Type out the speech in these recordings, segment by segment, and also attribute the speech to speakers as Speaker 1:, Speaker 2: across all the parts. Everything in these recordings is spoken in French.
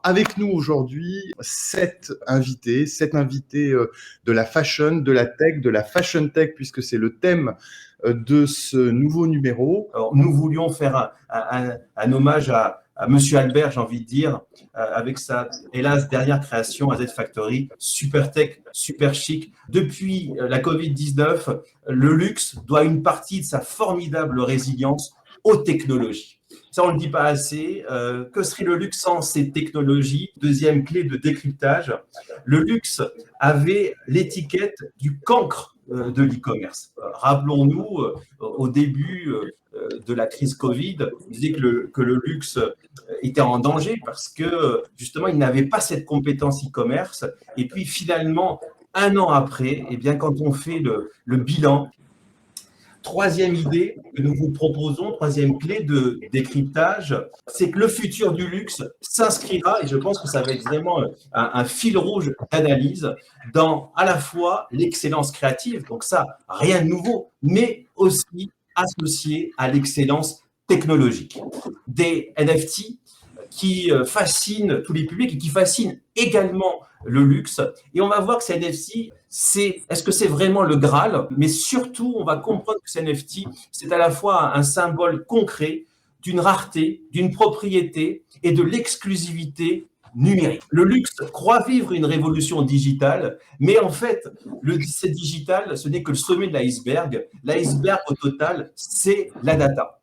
Speaker 1: Avec nous aujourd'hui, sept invités de la fashion, de la tech, de la fashion tech, puisque c'est le thème de ce nouveau numéro.
Speaker 2: Alors, nous voulions faire un hommage à Monsieur Albert, j'ai envie de dire, avec sa, hélas, dernière création à Z Factory, super tech, super chic. Depuis la Covid-19, le luxe doit une partie de sa formidable résilience aux technologies. Ça, on ne le dit pas assez. Que serait le luxe sans ces technologies? Deuxième clé de décryptage, le luxe avait l'étiquette du cancre de l'e-commerce. Rappelons-nous, au début de la crise Covid, on disait que le luxe était en danger parce que justement, il n'avait pas cette compétence e-commerce. Et puis finalement, un an après, eh bien, quand on fait le bilan, troisième idée que nous vous proposons, troisième clé de décryptage, c'est que le futur du luxe s'inscrira, et je pense que ça va être vraiment un fil rouge d'analyse, dans à la fois l'excellence créative, donc ça, rien de nouveau, mais aussi associé à l'excellence technologique. Des NFT qui fascinent tous les publics et qui fascinent également le luxe. Et on va voir que ces NFT, est-ce que c'est vraiment le Graal? Mais surtout, on va comprendre que ces NFT, c'est à la fois un symbole concret d'une rareté, d'une propriété et de l'exclusivité numérique. Le luxe croit vivre une révolution digitale, mais en fait, c'est digital, ce n'est que le sommet de l'iceberg. L'iceberg, au total, c'est la data.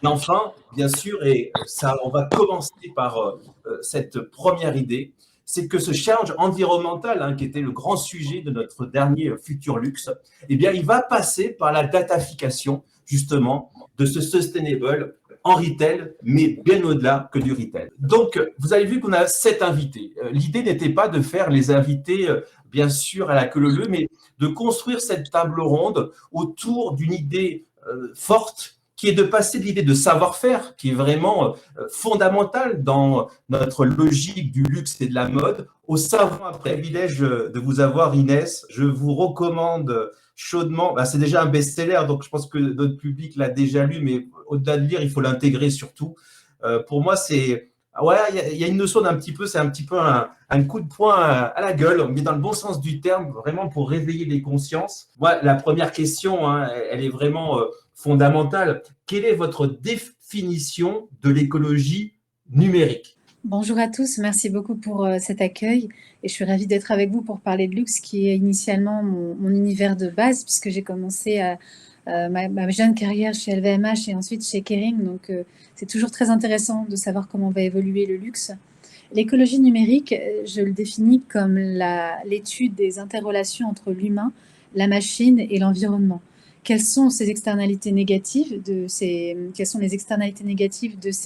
Speaker 2: Et enfin, bien sûr, et ça, on va commencer par cette première idée, c'est que ce challenge environnemental, qui était le grand sujet de notre dernier Futur Luxe, eh bien, il va passer par la datafication, justement, de ce sustainable en retail, mais bien au-delà que du retail. Donc, vous avez vu qu'on a 7 invités. L'idée n'était pas de faire les invités, bien sûr, à la queue leu, mais de construire cette table ronde autour d'une idée forte, qui est de passer de l'idée de savoir-faire, qui est vraiment fondamentale dans notre logique du luxe et de la mode, au savoir après. Privilège de vous avoir, Inès. Je vous recommande chaudement. C'est déjà un best-seller, donc je pense que notre public l'a déjà lu, mais au-delà de lire, il faut l'intégrer surtout. Pour moi, c'est... Voilà, il y a une notion d'un petit peu, c'est un petit peu un coup de poing à la gueule, mais dans le bon sens du terme, vraiment pour réveiller les consciences. Moi, la première question, elle est vraiment fondamentale. Quelle est votre définition de l'écologie numérique?
Speaker 3: Bonjour à tous, merci beaucoup pour cet accueil et je suis ravie d'être avec vous pour parler de luxe qui est initialement mon univers de base puisque j'ai commencé ma jeune carrière chez LVMH et ensuite chez Kering, donc c'est toujours très intéressant de savoir comment va évoluer le luxe. L'écologie numérique, je le définis comme l'étude des interrelations entre l'humain, la machine et l'environnement. Quelles sont les externalités négatives de ces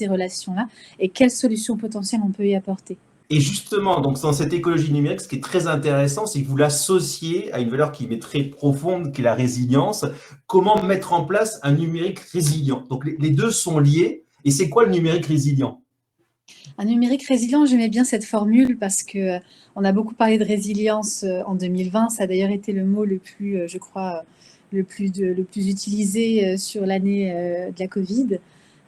Speaker 3: relations-là et quelles solutions potentielles on peut y apporter?
Speaker 2: Et justement, donc dans cette écologie numérique, ce qui est très intéressant, c'est que vous l'associez à une valeur qui est très profonde, qui est la résilience. Comment mettre en place un numérique résilient? Donc les deux sont liés. Et c'est quoi le numérique résilient?
Speaker 3: Un numérique résilient, j'aimais bien cette formule parce que on a beaucoup parlé de résilience en 2020. Ça a d'ailleurs été le mot le plus, je crois, le plus utilisé sur l'année de la Covid.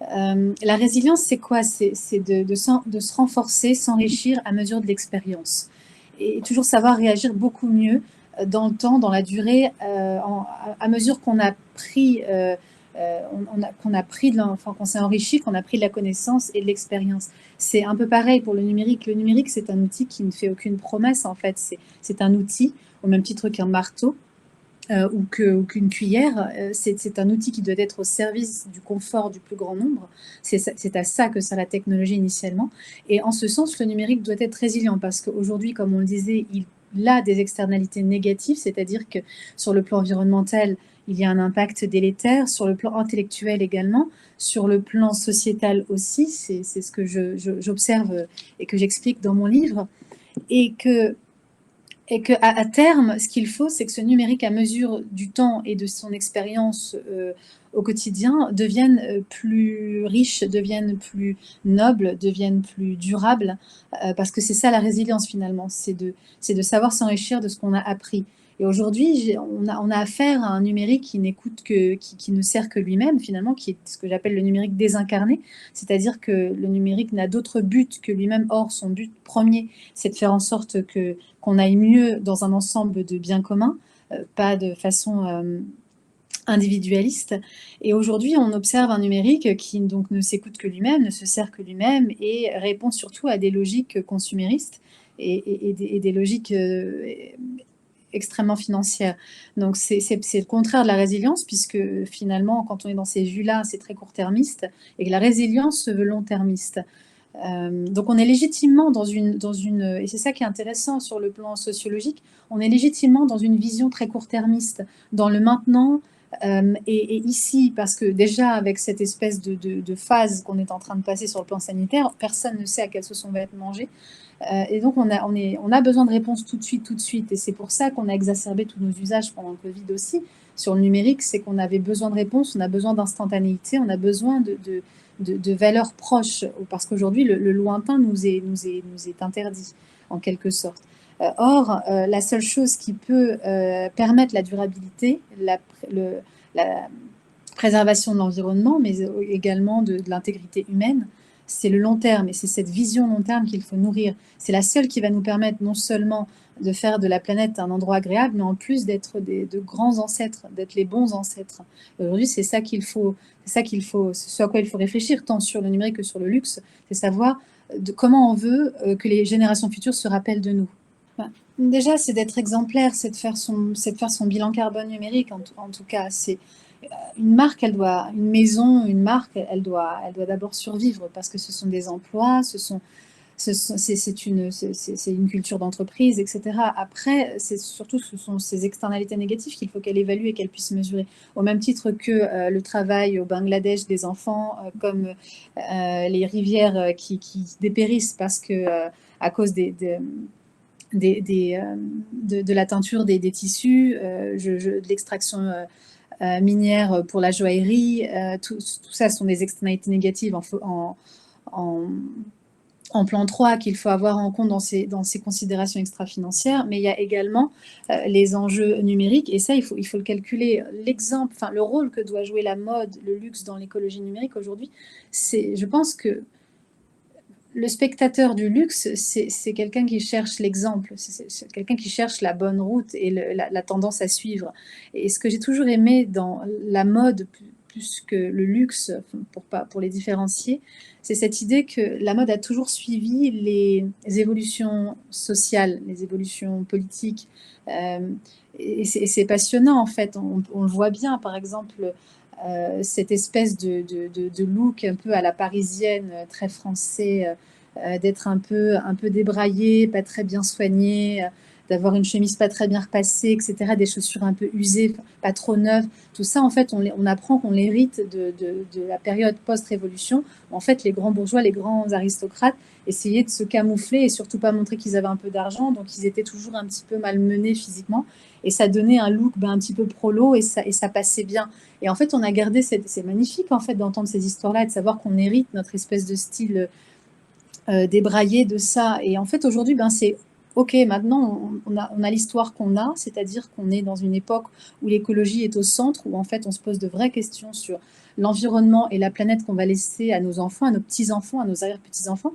Speaker 3: La résilience, c'est quoi? C'est de se renforcer, s'enrichir à mesure de l'expérience. Et toujours savoir réagir beaucoup mieux dans le temps, dans la durée, à mesure qu'on a pris, qu'on s'est enrichi, qu'on a pris de la connaissance et de l'expérience. C'est un peu pareil pour le numérique. Le numérique, c'est un outil qui ne fait aucune promesse, en fait. C'est un outil, au même titre qu'un marteau, ou qu'une cuillère, c'est un outil qui doit être au service du confort du plus grand nombre. C'est à ça que sert la technologie initialement. Et en ce sens, le numérique doit être résilient parce qu'aujourd'hui, comme on le disait, il a des externalités négatives, c'est-à-dire que sur le plan environnemental, il y a un impact délétère, sur le plan intellectuel également, sur le plan sociétal aussi, c'est ce que j'observe et que j'explique dans mon livre, et qu'à terme, ce qu'il faut, c'est que ce numérique, à mesure du temps et de son expérience au quotidien, devienne plus riche, devienne plus noble, devienne plus durable, parce que c'est ça la résilience finalement, c'est de savoir s'enrichir de ce qu'on a appris. Et aujourd'hui, on a affaire à un numérique qui qui ne sert que lui-même, finalement, qui est ce que j'appelle le numérique désincarné, c'est-à-dire que le numérique n'a d'autre but que lui-même. Or, son but premier, c'est de faire en sorte qu'on aille mieux dans un ensemble de biens communs, pas de façon individualiste. Et aujourd'hui, on observe un numérique qui donc ne s'écoute que lui-même, ne se sert que lui-même et répond surtout à des logiques consuméristes et des logiques extrêmement financières. Donc c'est le contraire de la résilience, puisque finalement, quand on est dans ces vues-là, c'est très court-termiste, et que la résilience se veut long-termiste. Donc on est légitimement et c'est ça qui est intéressant sur le plan sociologique, on est légitimement dans une vision très court-termiste, dans le maintenant, et ici, parce que déjà avec cette espèce de phase qu'on est en train de passer sur le plan sanitaire, personne ne sait à quelle sauce on va être mangé. Et donc on a besoin de réponses tout de suite. Et c'est pour ça qu'on a exacerbé tous nos usages pendant le Covid aussi. Sur le numérique, c'est qu'on avait besoin de réponses, on a besoin d'instantanéité, on a besoin de valeurs proches, parce qu'aujourd'hui, le lointain nous est interdit, en quelque sorte. Or, la seule chose qui peut permettre la durabilité, la préservation de l'environnement, mais également de l'intégrité humaine, c'est le long terme, et c'est cette vision long terme qu'il faut nourrir. C'est la seule qui va nous permettre non seulement de faire de la planète un endroit agréable, mais en plus d'être de grands ancêtres, d'être les bons ancêtres. Aujourd'hui, c'est ça ce à quoi il faut réfléchir, tant sur le numérique que sur le luxe, c'est savoir comment on veut que les générations futures se rappellent de nous. Déjà, c'est d'être exemplaire, c'est de faire son bilan carbone numérique, en tout cas. C'est une marque, une maison, une marque, elle doit d'abord survivre, parce que ce sont des emplois, c'est une culture d'entreprise, etc. Après, ce sont ces externalités négatives qu'il faut qu'elle évalue et qu'elle puisse mesurer. Au même titre que le travail au Bangladesh des enfants, comme les rivières qui dépérissent parce que à cause de la teinture des tissus, de l'extraction minière pour la joaillerie, tout ça sont des externalités négatives en plan 3 qu'il faut avoir en compte dans ces considérations extra-financières, mais il y a également les enjeux numériques, et ça, il faut le calculer. Le rôle que doit jouer la mode, le luxe dans l'écologie numérique aujourd'hui, je pense que le spectateur du luxe, c'est quelqu'un qui cherche l'exemple, c'est quelqu'un qui cherche la bonne route et la tendance à suivre. Et ce que j'ai toujours aimé dans la mode, plus que le luxe, pour les différencier, c'est cette idée que la mode a toujours suivi les évolutions sociales, les évolutions politiques. Et c'est passionnant, en fait. On le voit bien, par exemple, cette espèce de look un peu à la parisienne, très français, d'être un peu débraillé, pas très bien soigné, d'avoir une chemise pas très bien repassée, etc., des chaussures un peu usées, pas trop neuves. Tout ça, en fait, on apprend qu'on l'hérite de la période post-révolution, où en fait, les grands bourgeois, les grands aristocrates essayaient de se camoufler et surtout pas montrer qu'ils avaient un peu d'argent, donc ils étaient toujours un petit peu malmenés physiquement, et ça donnait un look un petit peu prolo, et ça passait bien. Et en fait, on a gardé c'est magnifique, en fait, d'entendre ces histoires-là et de savoir qu'on hérite notre espèce de style débraillé de ça. Et en fait, aujourd'hui, c'est OK, maintenant, on a l'histoire qu'on a, c'est-à-dire qu'on est dans une époque où l'écologie est au centre, où en fait, on se pose de vraies questions sur l'environnement et la planète qu'on va laisser à nos enfants, à nos petits-enfants, à nos arrière-petits-enfants.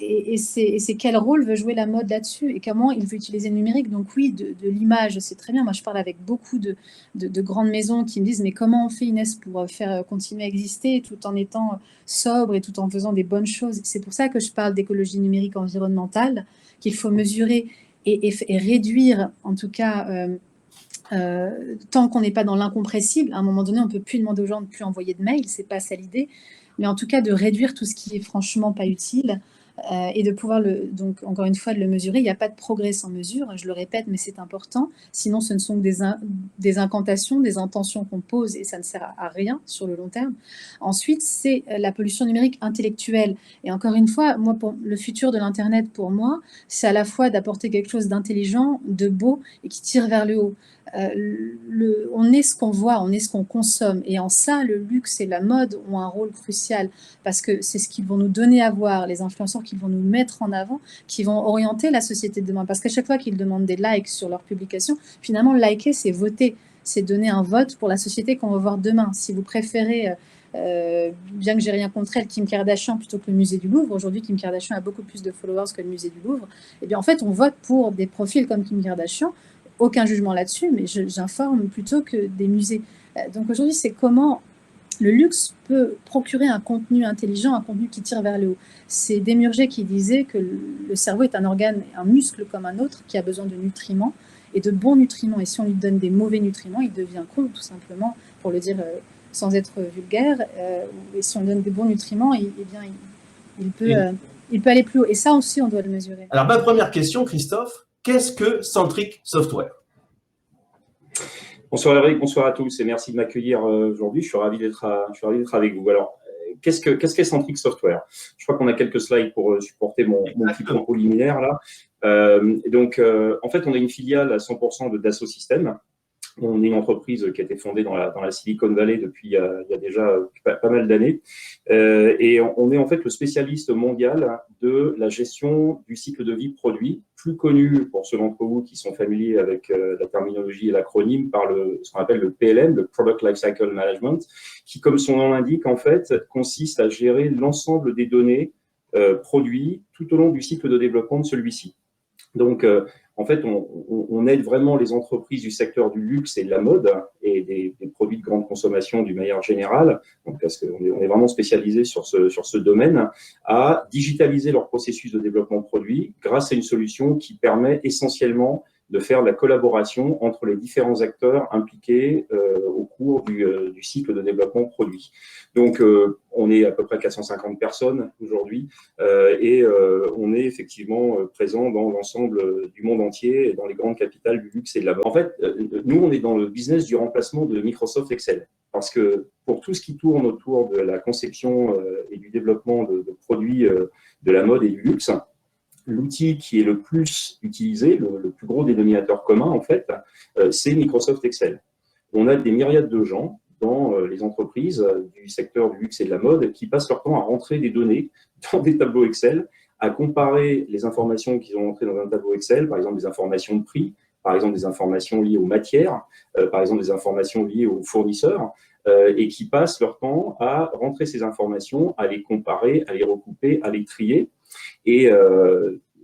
Speaker 3: Et c'est quel rôle veut jouer la mode là-dessus et comment il veut utiliser le numérique. Donc oui, de l'image, c'est très bien. Moi, je parle avec beaucoup de grandes maisons qui me disent, mais comment on fait, Inès, pour faire continuer à exister tout en étant sobre et tout en faisant des bonnes choses. C'est pour ça que je parle d'écologie numérique environnementale, qu'il faut mesurer et réduire, en tout cas, tant qu'on n'est pas dans l'incompressible. À un moment donné, on ne peut plus demander aux gens de ne plus envoyer de mails, c'est pas ça l'idée, mais en tout cas de réduire tout ce qui est franchement pas utile. Et de pouvoir donc encore une fois de le mesurer. Il n'y a pas de progrès sans mesure, je le répète, mais c'est important. Sinon, ce ne sont que des incantations, des intentions qu'on pose et ça ne sert à rien sur le long terme. Ensuite, c'est la pollution numérique intellectuelle. Et encore une fois, moi, pour le futur de l'Internet, pour moi, c'est à la fois d'apporter quelque chose d'intelligent, de beau et qui tire vers le haut. on est ce qu'on voit, on est ce qu'on consomme. Et en ça, le luxe et la mode ont un rôle crucial parce que c'est ce qu'ils vont nous donner à voir, les influenceurs qu'ils vont nous mettre en avant, qui vont orienter la société de demain. Parce qu'à chaque fois qu'ils demandent des likes sur leurs publications, finalement, liker, c'est voter. C'est donner un vote pour la société qu'on va voir demain. Si vous préférez, bien que j'ai rien contre elle, Kim Kardashian plutôt que le musée du Louvre, aujourd'hui Kim Kardashian a beaucoup plus de followers que le musée du Louvre, et bien en fait on vote pour des profils comme Kim Kardashian. Aucun jugement là-dessus, mais j'informe plutôt que des musées. Donc aujourd'hui, c'est comment le luxe peut procurer un contenu intelligent, un contenu qui tire vers le haut. C'est Desmurger qui disait que le cerveau est un organe, un muscle comme un autre, qui a besoin de nutriments et de bons nutriments. Et si on lui donne des mauvais nutriments, il devient con, tout simplement, pour le dire sans être vulgaire. Et si on donne des bons nutriments, il peut aller plus haut. Et ça aussi, on doit le mesurer.
Speaker 2: Alors, ma première question, Christophe, qu'est-ce que Centric Software?
Speaker 4: Bonsoir Eric, bonsoir à tous et merci de m'accueillir aujourd'hui. Je suis ravi d'être avec vous. Alors, qu'est-ce qu'est Centric Software? Je crois qu'on a quelques slides pour supporter mon petit propos liminaire là. En fait, on a une filiale à 100% de Dassault Systèmes. On est une entreprise qui a été fondée dans la Silicon Valley depuis il y a déjà pas mal d'années. Et on est en fait le spécialiste mondial de la gestion du cycle de vie produit, plus connu pour ceux d'entre vous qui sont familiers avec la terminologie et l'acronyme par ce qu'on appelle le PLM, le Product Lifecycle Management, qui, comme son nom l'indique, en fait, consiste à gérer l'ensemble des données produits tout au long du cycle de développement de celui-ci. Donc, en fait, on aide vraiment les entreprises du secteur du luxe et de la mode et des produits de grande consommation d'une manière générale, donc parce qu'on est vraiment spécialisé sur ce domaine, à digitaliser leur processus de développement de produits grâce à une solution qui permet essentiellement de faire de la collaboration entre les différents acteurs impliqués au cours du cycle de développement produit. Donc, on est à peu près 450 personnes aujourd'hui et on est effectivement présent dans l'ensemble du monde entier et dans les grandes capitales du luxe et de la mode. En fait, nous, on est dans le business du remplacement de Microsoft Excel parce que pour tout ce qui tourne autour de la conception et du développement de produits de la mode et du luxe, l'outil qui est le plus utilisé, le plus gros dénominateur commun, en fait, c'est Microsoft Excel. On a des myriades de gens dans les entreprises du secteur du luxe et de la mode qui passent leur temps à rentrer des données dans des tableaux Excel, à comparer les informations qu'ils ont entrées dans un tableau Excel, par exemple des informations de prix, par exemple des informations liées aux matières, par exemple des informations liées aux fournisseurs, et qui passent leur temps à rentrer ces informations, à les comparer, à les recouper, à les trier. Et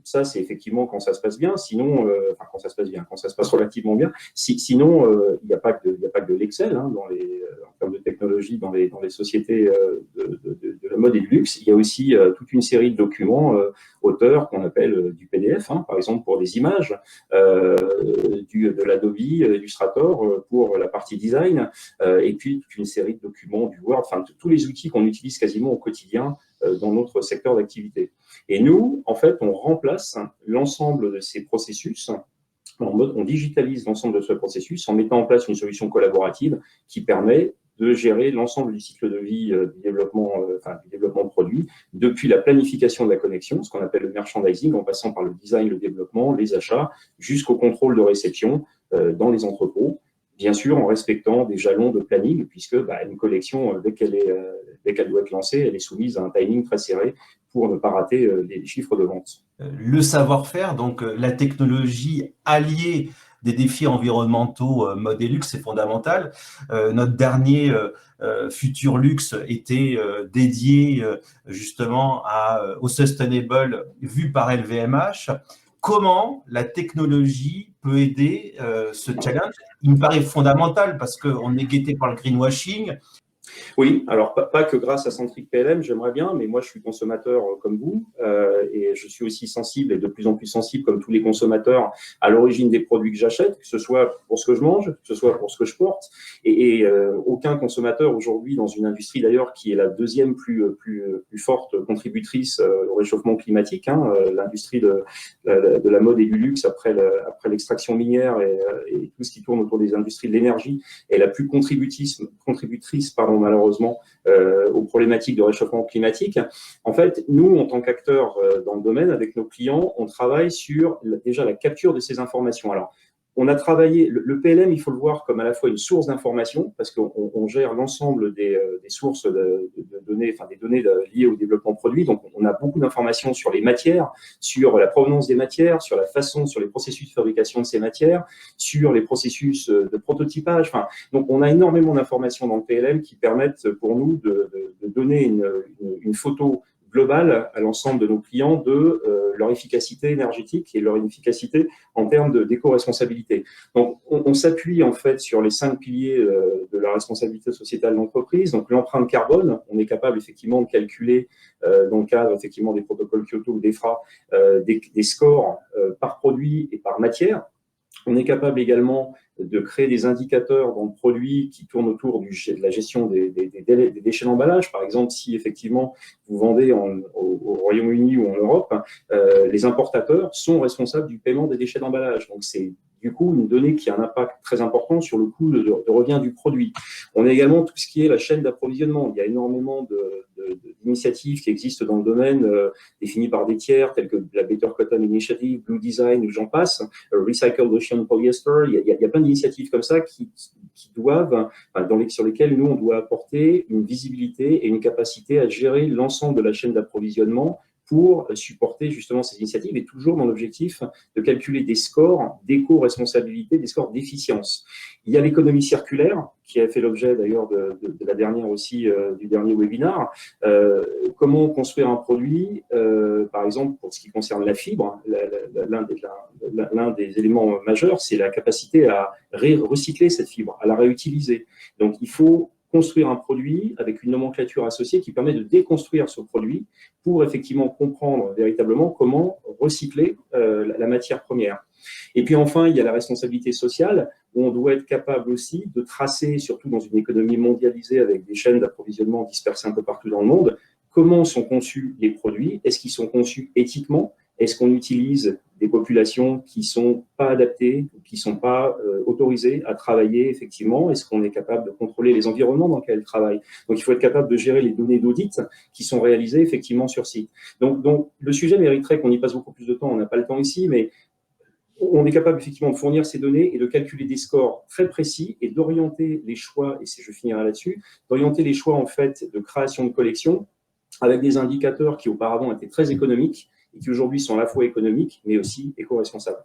Speaker 4: ça, c'est effectivement quand ça se passe bien. Sinon, quand ça se passe bien, quand ça se passe relativement bien. Sinon, il n'y a pas que de l'Excel en termes de technologie dans les sociétés de la mode et du luxe. Il y a aussi toute une série de documents auteurs qu'on appelle du PDF, par exemple pour des images, de l'Adobe Illustrator pour la partie design, et puis toute une série de documents du Word, enfin tous les outils qu'on utilise quasiment au quotidien dans notre secteur d'activité. Et nous, en fait, on remplace l'ensemble de ces processus, on digitalise l'ensemble de ce processus en mettant en place une solution collaborative qui permet de gérer l'ensemble du cycle de vie du développement de produits, depuis la planification de la connexion, ce qu'on appelle le merchandising, en passant par le design, le développement, les achats, jusqu'au contrôle de réception dans les entrepôts. Bien sûr, en respectant des jalons de planning, puisque une collection, dès qu'elle doit être lancée, elle est soumise à un timing très serré pour ne pas rater les chiffres de vente.
Speaker 2: Le savoir-faire, donc la technologie alliée des défis environnementaux mode et luxe, c'est fondamental. Notre dernier Futur Luxe était dédié justement au sustainable vu par LVMH. Comment la technologie peut aider ce challenge? Il me paraît fondamental parce qu'on est guetté par le greenwashing.
Speaker 4: Oui, alors pas que grâce à Centric PLM, j'aimerais bien, mais moi je suis consommateur comme vous et je suis aussi sensible et de plus en plus sensible comme tous les consommateurs à l'origine des produits que j'achète, que ce soit pour ce que je mange, que ce soit pour ce que je porte et aucun consommateur aujourd'hui dans une industrie d'ailleurs qui est la deuxième plus forte contributrice au réchauffement climatique, l'industrie de la mode et du luxe après l'extraction minière et tout ce qui tourne autour des industries de l'énergie est la plus contributrice malheureusement aux problématiques de réchauffement climatique. En fait, nous, en tant qu'acteurs dans le domaine, avec nos clients, on travaille sur déjà la capture de ces informations. Alors, on a travaillé, le PLM, il faut le voir comme à la fois une source d'information, parce qu'on gère l'ensemble des sources de données, enfin des données liées au développement de produits. Donc, on a beaucoup d'informations sur les matières, sur la provenance des matières, sur la façon, sur les processus de fabrication de ces matières, sur les processus de prototypage. Enfin, donc, on a énormément d'informations dans le PLM qui permettent pour nous de donner une photo globale à l'ensemble de nos clients de leur efficacité énergétique et leur efficacité en termes d'éco-responsabilité. Donc, on s'appuie en fait sur les 5 piliers de la responsabilité sociétale de l'entreprise. Donc, l'empreinte carbone, on est capable effectivement de calculer dans le cadre effectivement des protocoles Kyoto ou d'EFRA des scores par produit et par matière. On est capable également de créer des indicateurs dans le produit qui tournent autour de la gestion des déchets d'emballage. Par exemple, si effectivement vous vendez au Royaume-Uni ou en Europe, les importateurs sont responsables du paiement des déchets d'emballage. Donc, c'est du coup une donnée qui a un impact très important sur le coût de revient du produit. On a également tout ce qui est la chaîne d'approvisionnement. Il y a énormément d'initiatives qui existent dans le domaine, définies par des tiers, tels que la Better Cotton Initiative, Blue Design, ou j'en passe, Recycled Ocean Polyester. Il y a plein d'initiatives comme ça qui doivent, sur lesquelles nous, on doit apporter une visibilité et une capacité à gérer l'ensemble de la chaîne d'approvisionnement pour supporter justement ces initiatives, et toujours dans l'objectif de calculer des scores d'éco-responsabilité, des scores d'efficience. Il y a l'économie circulaire, qui a fait l'objet d'ailleurs de la dernière aussi, du dernier webinaire. Comment construire un produit, par exemple, pour ce qui concerne la fibre, l'un des éléments majeurs, c'est la capacité à recycler cette fibre, à la réutiliser. Donc, il faut construire un produit avec une nomenclature associée qui permet de déconstruire ce produit pour effectivement comprendre véritablement comment recycler la matière première. Et puis enfin, il y a la responsabilité sociale, où on doit être capable aussi de tracer, surtout dans une économie mondialisée avec des chaînes d'approvisionnement dispersées un peu partout dans le monde, comment sont conçus les produits, est-ce qu'ils sont conçus éthiquement, est-ce qu'on utilise des populations qui ne sont pas adaptées, qui ne sont pas autorisées à travailler effectivement, est-ce qu'on est capable de contrôler les environnements dans lesquels elles travaillent. Donc, il faut être capable de gérer les données d'audit qui sont réalisées effectivement sur site. Donc le sujet mériterait qu'on y passe beaucoup plus de temps, on n'a pas le temps ici, mais on est capable effectivement de fournir ces données et de calculer des scores très précis et d'orienter les choix, et je finirai là-dessus, d'orienter les choix en fait de création de collection avec des indicateurs qui auparavant étaient très économiques et qui aujourd'hui sont à la fois économiques mais aussi éco-responsables.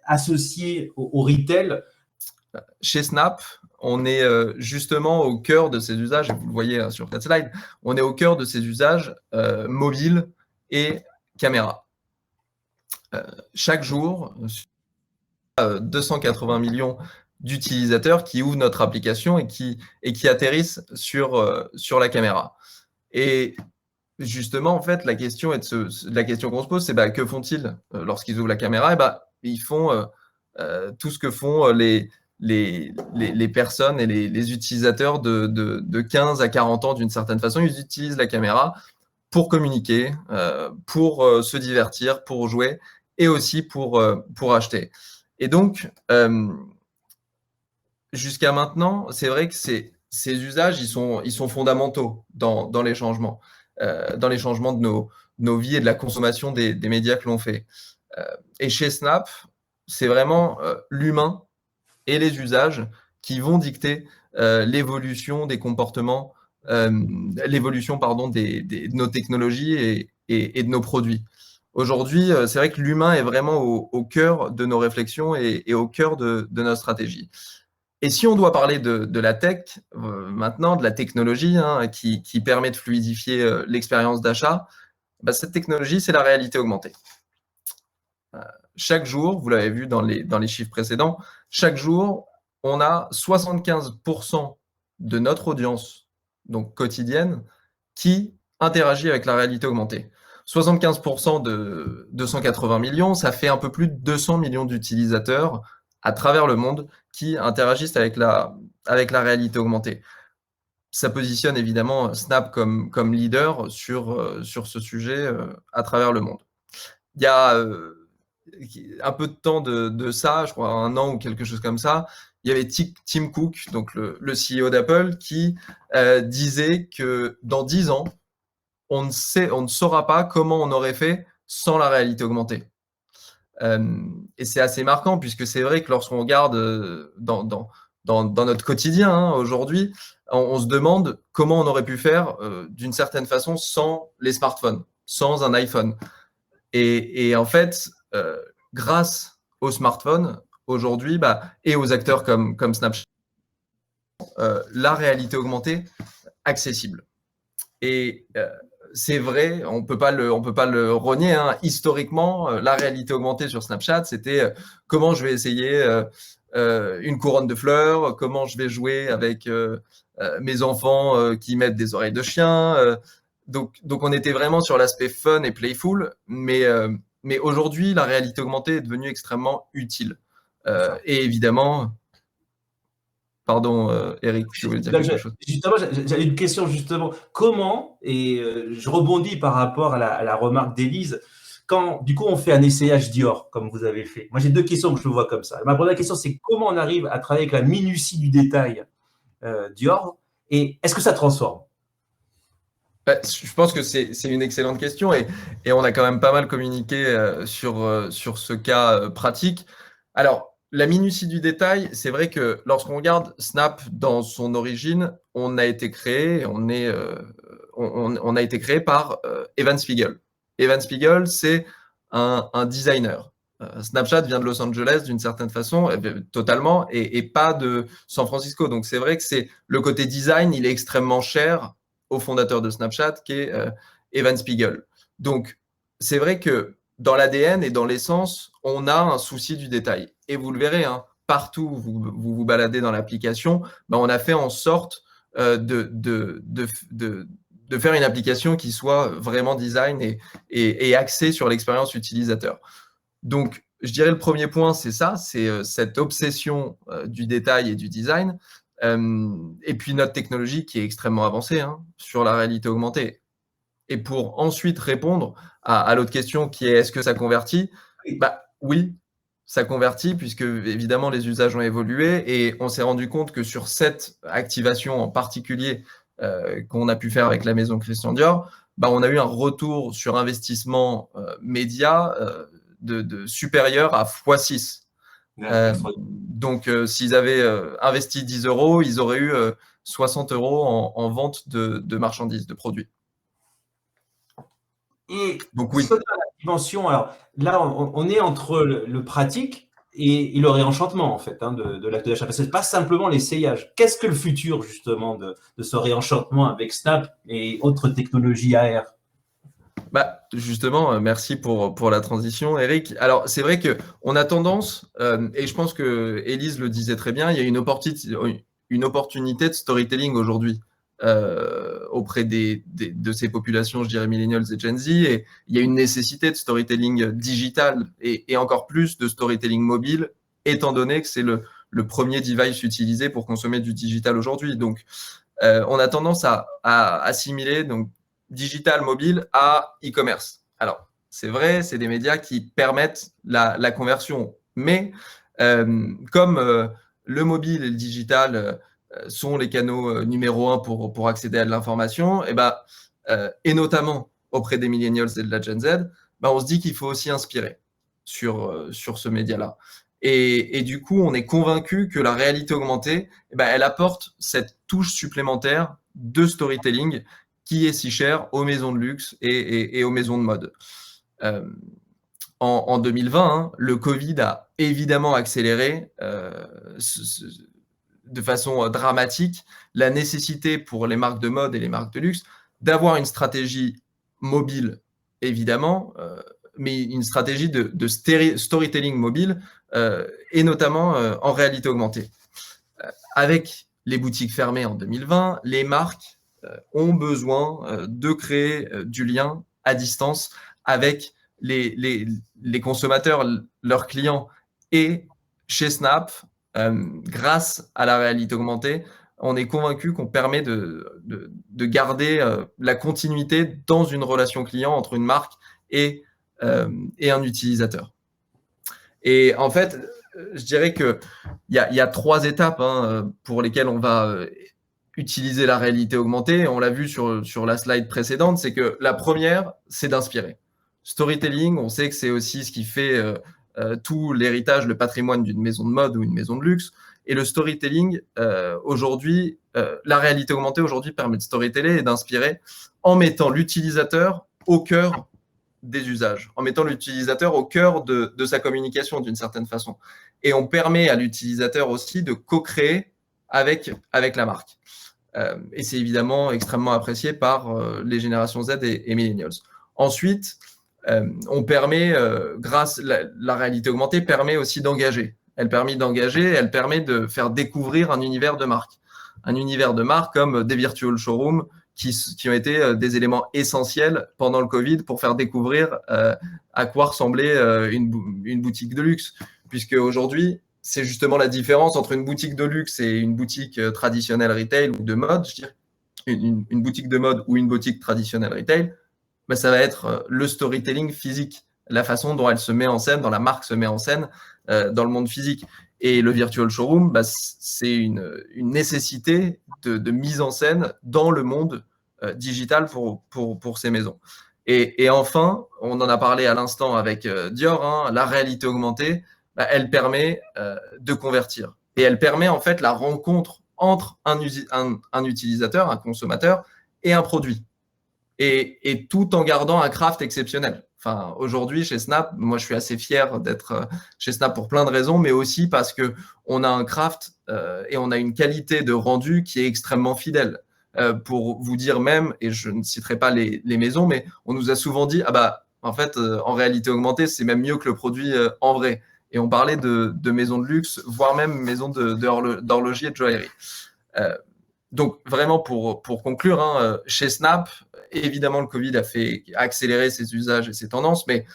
Speaker 2: Associé au retail.
Speaker 5: Chez Snap, on est justement au cœur de ces usages, et vous le voyez sur cette slide, on est au cœur de ces usages mobiles et caméras. Chaque jour, 280 millions d'utilisateurs qui ouvrent notre application et qui atterrissent sur la caméra. Et justement, en fait, la question qu'on se pose, c'est que font-ils lorsqu'ils ouvrent la caméra? Ils font tout ce que font les personnes et les utilisateurs de 15 à 40 ans d'une certaine façon. Ils utilisent la caméra pour communiquer, pour se divertir, pour jouer et aussi pour acheter. Et donc, jusqu'à maintenant, c'est vrai que ces usages, ils sont fondamentaux dans les changements, de nos vies et de la consommation des médias que l'on fait. Et chez Snap, c'est vraiment l'humain et les usages qui vont dicter l'évolution des comportements, l'évolution de nos technologies et de nos produits. Aujourd'hui, c'est vrai que l'humain est vraiment au cœur de nos réflexions et au cœur de notre stratégie. Et si on doit parler de la tech, maintenant, de la technologie qui permet de fluidifier l'expérience d'achat, cette technologie, c'est la réalité augmentée. Chaque jour, vous l'avez vu dans les chiffres précédents, chaque jour, on a 75% de notre audience donc quotidienne qui interagit avec la réalité augmentée. 75% de 280 millions, ça fait un peu plus de 200 millions d'utilisateurs à travers le monde qui interagissent avec la réalité augmentée. Ça positionne évidemment Snap comme leader sur ce sujet à travers le monde. Il y a un peu de temps de ça, je crois 1 an ou quelque chose comme ça, il y avait Tim Cook, donc le CEO d'Apple, qui disait que dans 10 ans, on ne saura pas comment on aurait fait sans la réalité augmentée. Et c'est assez marquant, puisque c'est vrai que lorsqu'on regarde dans notre quotidien aujourd'hui, on se demande comment on aurait pu faire d'une certaine façon sans les smartphones, sans un iPhone. Et en fait, grâce aux smartphones, aujourd'hui, et aux acteurs comme Snapchat, la réalité augmentée accessible. Et c'est vrai, on peut pas le renier. Historiquement, la réalité augmentée sur Snapchat, c'était comment je vais essayer une couronne de fleurs, comment je vais jouer avec mes enfants qui mettent des oreilles de chien. Donc on était vraiment sur l'aspect fun et playful, mais aujourd'hui, la réalité augmentée est devenue extrêmement utile. Et évidemment, pardon, Eric, tu voulais dire quelque chose?
Speaker 2: Justement, j'avais une question justement. Comment, et je rebondis par rapport à la remarque d'Élise, quand du coup on fait un essayage Dior, comme vous avez fait. Moi j'ai 2 questions que je vois comme ça. Ma première question, c'est comment on arrive à travailler avec la minutie du détail Dior, et est-ce que ça transforme?
Speaker 5: Je pense que c'est une excellente question, et on a quand même pas mal communiqué sur ce cas pratique. Alors, la minutie du détail, c'est vrai que lorsqu'on regarde Snap dans son origine, on a été créé par Evan Spiegel. Evan Spiegel, c'est un designer. Snapchat vient de Los Angeles d'une certaine façon, totalement, et pas de San Francisco. Donc c'est vrai que c'est le côté design, il est extrêmement cher au fondateur de Snapchat, qui est Evan Spiegel. Donc c'est vrai que dans l'ADN et dans l'essence, on a un souci du détail. Et vous le verrez, partout où vous baladez dans l'application, on a fait en sorte de faire une application qui soit vraiment design et axée sur l'expérience utilisateur. Donc, je dirais le premier point, c'est ça, c'est cette obsession du détail et du design. Et puis notre technologie qui est extrêmement avancée sur la réalité augmentée. Et pour ensuite répondre à l'autre question qui est est-ce que ça convertit? Oui, ça convertit, puisque évidemment les usages ont évolué, et on s'est rendu compte que sur cette activation en particulier qu'on a pu faire avec la maison Christian Dior, on a eu un retour sur investissement média de supérieur à x6. Donc, s'ils avaient investi 10 €, ils auraient eu 60 € en vente de marchandises, de produits.
Speaker 2: Et
Speaker 5: donc oui.
Speaker 2: la dimension, alors là, on est entre le pratique et le réenchantement en fait de l'acte d'achat. Parce que c'est pas simplement l'essayage. Qu'est-ce que le futur justement de ce réenchantement avec Snap et autres technologies AR?
Speaker 5: Justement, merci pour la transition, Eric. Alors, c'est vrai qu'on a tendance, et je pense que Élise le disait très bien, il y a une opportunité de storytelling aujourd'hui auprès de ces populations, je dirais millennials et Gen Z, et il y a une nécessité de storytelling digital et encore plus de storytelling mobile, étant donné que c'est le premier device utilisé pour consommer du digital aujourd'hui. Donc, on a tendance à assimiler digital, mobile à e-commerce. Alors, c'est vrai, c'est des médias qui permettent la conversion, mais comme le mobile et le digital sont les canaux numéro 1 pour accéder à de l'information, et notamment auprès des millennials et de la Gen Z, on se dit qu'il faut aussi inspirer sur ce média-là. Et du coup, on est convaincu que la réalité augmentée, elle apporte cette touche supplémentaire de storytelling qui est si cher aux maisons de luxe et aux maisons de mode. En 2020, le Covid a évidemment accéléré de façon dramatique la nécessité pour les marques de mode et les marques de luxe d'avoir une stratégie mobile, évidemment, mais une stratégie de storytelling mobile, et notamment en réalité augmentée. Avec les boutiques fermées en 2020, les marques ont besoin de créer du lien à distance avec les consommateurs, leurs clients. Et chez Snap, grâce à la réalité augmentée, on est convaincu qu'on permet de garder la continuité dans une relation client entre une marque et un utilisateur. Et en fait, je dirais qu'il y a 3 étapes pour lesquelles on va utiliser la réalité augmentée. On l'a vu sur la slide précédente, c'est que la première, c'est d'inspirer. Storytelling, on sait que c'est aussi ce qui fait tout l'héritage, le patrimoine d'une maison de mode ou une maison de luxe. Et le storytelling, aujourd'hui, la réalité augmentée aujourd'hui permet de storyteller et d'inspirer en mettant l'utilisateur au cœur des usages, en mettant l'utilisateur au cœur de sa communication d'une certaine façon. Et on permet à l'utilisateur aussi de co-créer avec la marque. Et c'est évidemment extrêmement apprécié par les générations Z et millennials. Ensuite, on permet, grâce la réalité augmentée permet aussi d'engager. Elle permet de faire découvrir un univers de marque. Un univers de marque comme des virtual showrooms qui ont été des éléments essentiels pendant le Covid pour faire découvrir à quoi ressemblait une boutique de luxe. Puisque aujourd'hui, c'est justement la différence entre une boutique de luxe et une boutique traditionnelle retail ou de mode. Je dirais, une boutique de mode ou une boutique traditionnelle retail, ben, ça va être le storytelling physique, la façon dont elle se met en scène, dont la marque se met en scène dans le monde physique. Et le virtual showroom, bah, c'est une nécessité de mise en scène dans le monde digital pour ces maisons. Et enfin, on en a parlé à l'instant avec Dior, hein, la réalité augmentée, bah, elle permet de convertir. Et elle permet en fait la rencontre entre un utilisateur, un consommateur et un produit. Et tout en gardant un craft exceptionnel. Enfin, aujourd'hui, chez Snap, moi, je suis assez fier d'être chez Snap pour plein de raisons, mais aussi parce que on a un craft et on a une qualité de rendu qui est extrêmement fidèle. Pour vous dire même, et je ne citerai pas les maisons, mais on nous a souvent dit, ah bah, en fait, en réalité augmentée, c'est même mieux que le produit en vrai. Et on parlait de maisons de luxe, voire même maisons d'horlogerie et de joaillerie. Donc, vraiment, pour conclure, hein, chez Snap, évidemment, le Covid a accéléré ses usages et ses tendances, mais